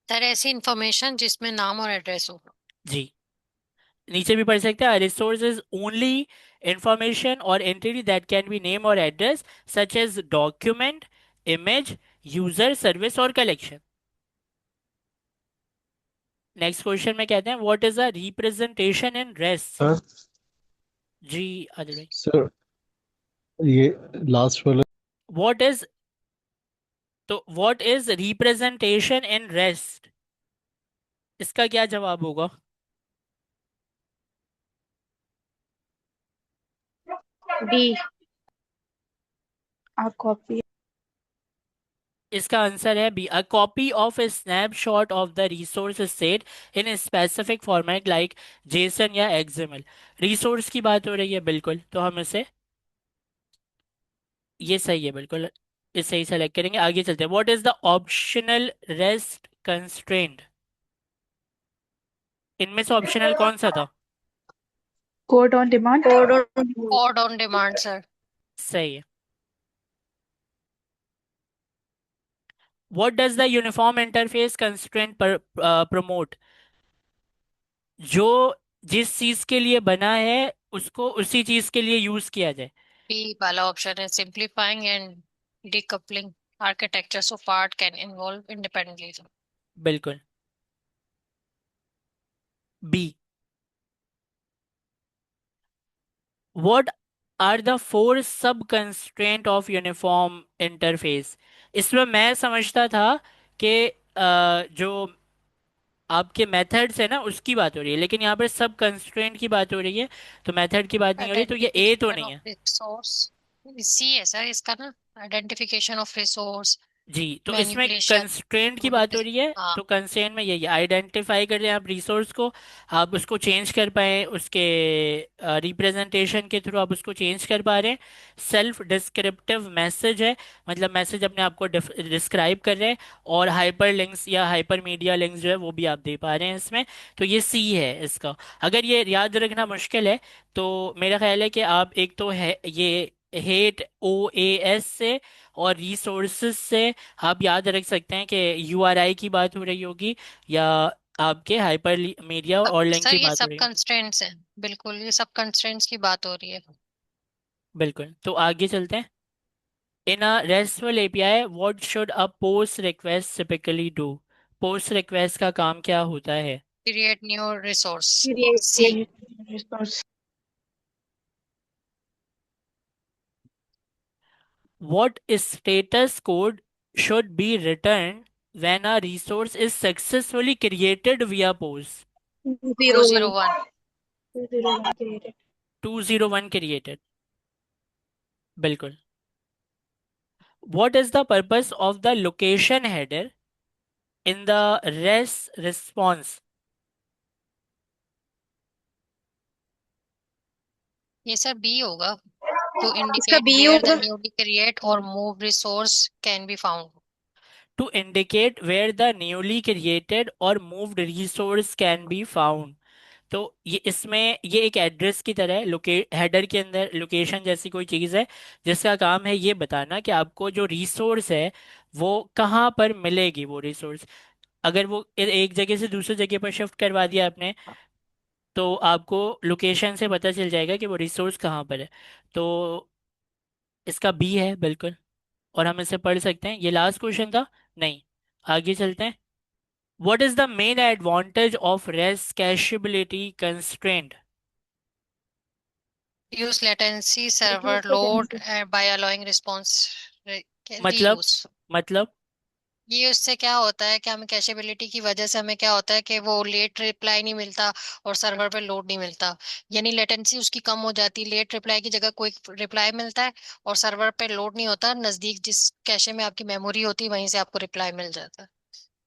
सर ऐसी इंफॉर्मेशन जिसमें नाम और एड्रेस हो। जी। नीचे भी पढ़ सकते हैं, रिसोर्स इज ओनली इंफॉर्मेशन और entity that can be name और address such as document, image, user, service और कलेक्शन। नेक्स्ट क्वेश्चन में कहते हैं what is a representation in REST. Sir ji Adil भाई। सर ये लास्ट वाला व्हाट इज, तो what is representation in REST, इसका क्या जवाब होगा। डी। A copy. इसका आंसर है B, a copy of a snapshot of the resource set in a specific format like Jason या एक्सएमएल। रिसोर्स की बात हो रही है बिल्कुल, तो हम इसे, ये सही है बिल्कुल, इसे ही सेलेक्ट करेंगे। आगे चलते हैं, what is the optional rest constraint. इनमें से ऑप्शनल कौन सा था, Code on demand. Code on. Code on demand sir. सही है। What does the uniform interface constraint promote, जो जिस चीज के लिए बना है उसको उसी चीज के लिए यूज किया जाए। बी वाला ऑप्शन है simplifying and decoupling architecture so part can involve independently. बिल्कुल, B. What are the four sub constraint of uniform interface. इसमें मैं समझता था कि जो आपके मेथड्स है ना उसकी बात हो रही है, लेकिन यहाँ पर सब कंस्ट्रेंट की बात हो रही है, तो मेथड की बात नहीं हो रही, तो ये ए तो आइडेंटिफिकेशन नहीं ऑफ है। रिसोर्स। सी है सर इसका ना, आइडेंटिफिकेशन ऑफ रिसोर्स। जी, तो इसमें मैनिपुलेशन। कंस्ट्रेंट की बात हो रही है। हाँ। तो कंस्ट्रेंट में यही आइडेंटिफाई कर रहे हैं आप रिसोर्स को, आप उसको चेंज कर पाए, उसके रिप्रेजेंटेशन के थ्रू आप उसको चेंज कर पा रहे हैं। सेल्फ डिस्क्रिप्टिव मैसेज है, मतलब मैसेज अपने आप को डिस्क्राइब कर रहे हैं। और हाइपर लिंक्स या हाइपर मीडिया लिंक्स जो है वो भी आप दे पा रहे हैं इसमें। तो ये सी है इसका। अगर ये याद रखना मुश्किल है तो मेरा ख्याल है कि आप एक तो है ये हेट OAS से और रिसोर्सेज से आप याद रख सकते हैं कि URI की बात हो रही होगी, या आपके हाइपर मीडिया और लिंक सर की ये बात हो सब रही होगी। कंस्ट्रेंट्स हैं, बिल्कुल ये सब कंस्ट्रेंट्स की बात हो रही है। बिल्कुल, तो आगे चलते हैं। In a RESTful API what should a post request typically do? Post request का काम क्या होता है? Create new resource. C. Create resource. What status code should be returned when a resource is successfully created via POST? 201. 201। 201 created. 201 created, बिल्कुल। What is the purpose of the location header in the REST response? ये sir B होगा। To इसका indicate B where the होगा। Newly create और move resource can be found. To indicate where the newly created or moved resource can be found. तो ये इसमें ये एक एड्रेस की तरह है, लोके हेडर के अंदर लोकेशन जैसी कोई चीज़ है जिसका काम है ये बताना कि आपको जो रिसोर्स है वो कहाँ पर मिलेगी वो रिसोर्स। अगर वो एक जगह से दूसरी जगह पर शिफ्ट करवा दिया आपने तो आपको लोकेशन से पता चल जाएगा कि वो रिसोर्स कहाँ पर है। तो इसका बी है बिल्कुल, और हम इसे पढ़ सकते हैं। ये लास्ट क्वेश्चन था। नहीं, आगे चलते हैं। What is the main advantage of REST cacheability constraint? Use latency server Reduce load latency. By allowing response मतलब रीयूज। मतलब ये उससे क्या होता है कि हमें कैशेबिलिटी की वजह से हमें क्या होता है कि वो लेट रिप्लाई नहीं मिलता और सर्वर पे लोड नहीं मिलता। यानी लेटेंसी उसकी कम हो जाती है, लेट रिप्लाई की जगह कोई रिप्लाई मिलता है और सर्वर पे लोड नहीं होता, नजदीक जिस कैशे में आपकी मेमोरी होती है वहीं से आपको रिप्लाई मिल जाता है।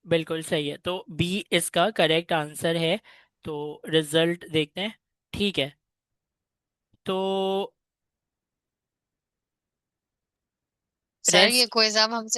बिल्कुल सही है, तो बी इसका करेक्ट आंसर है। तो रिजल्ट देखते हैं। ठीक है, तो सर ये रेस्ट क्विज आप हमसे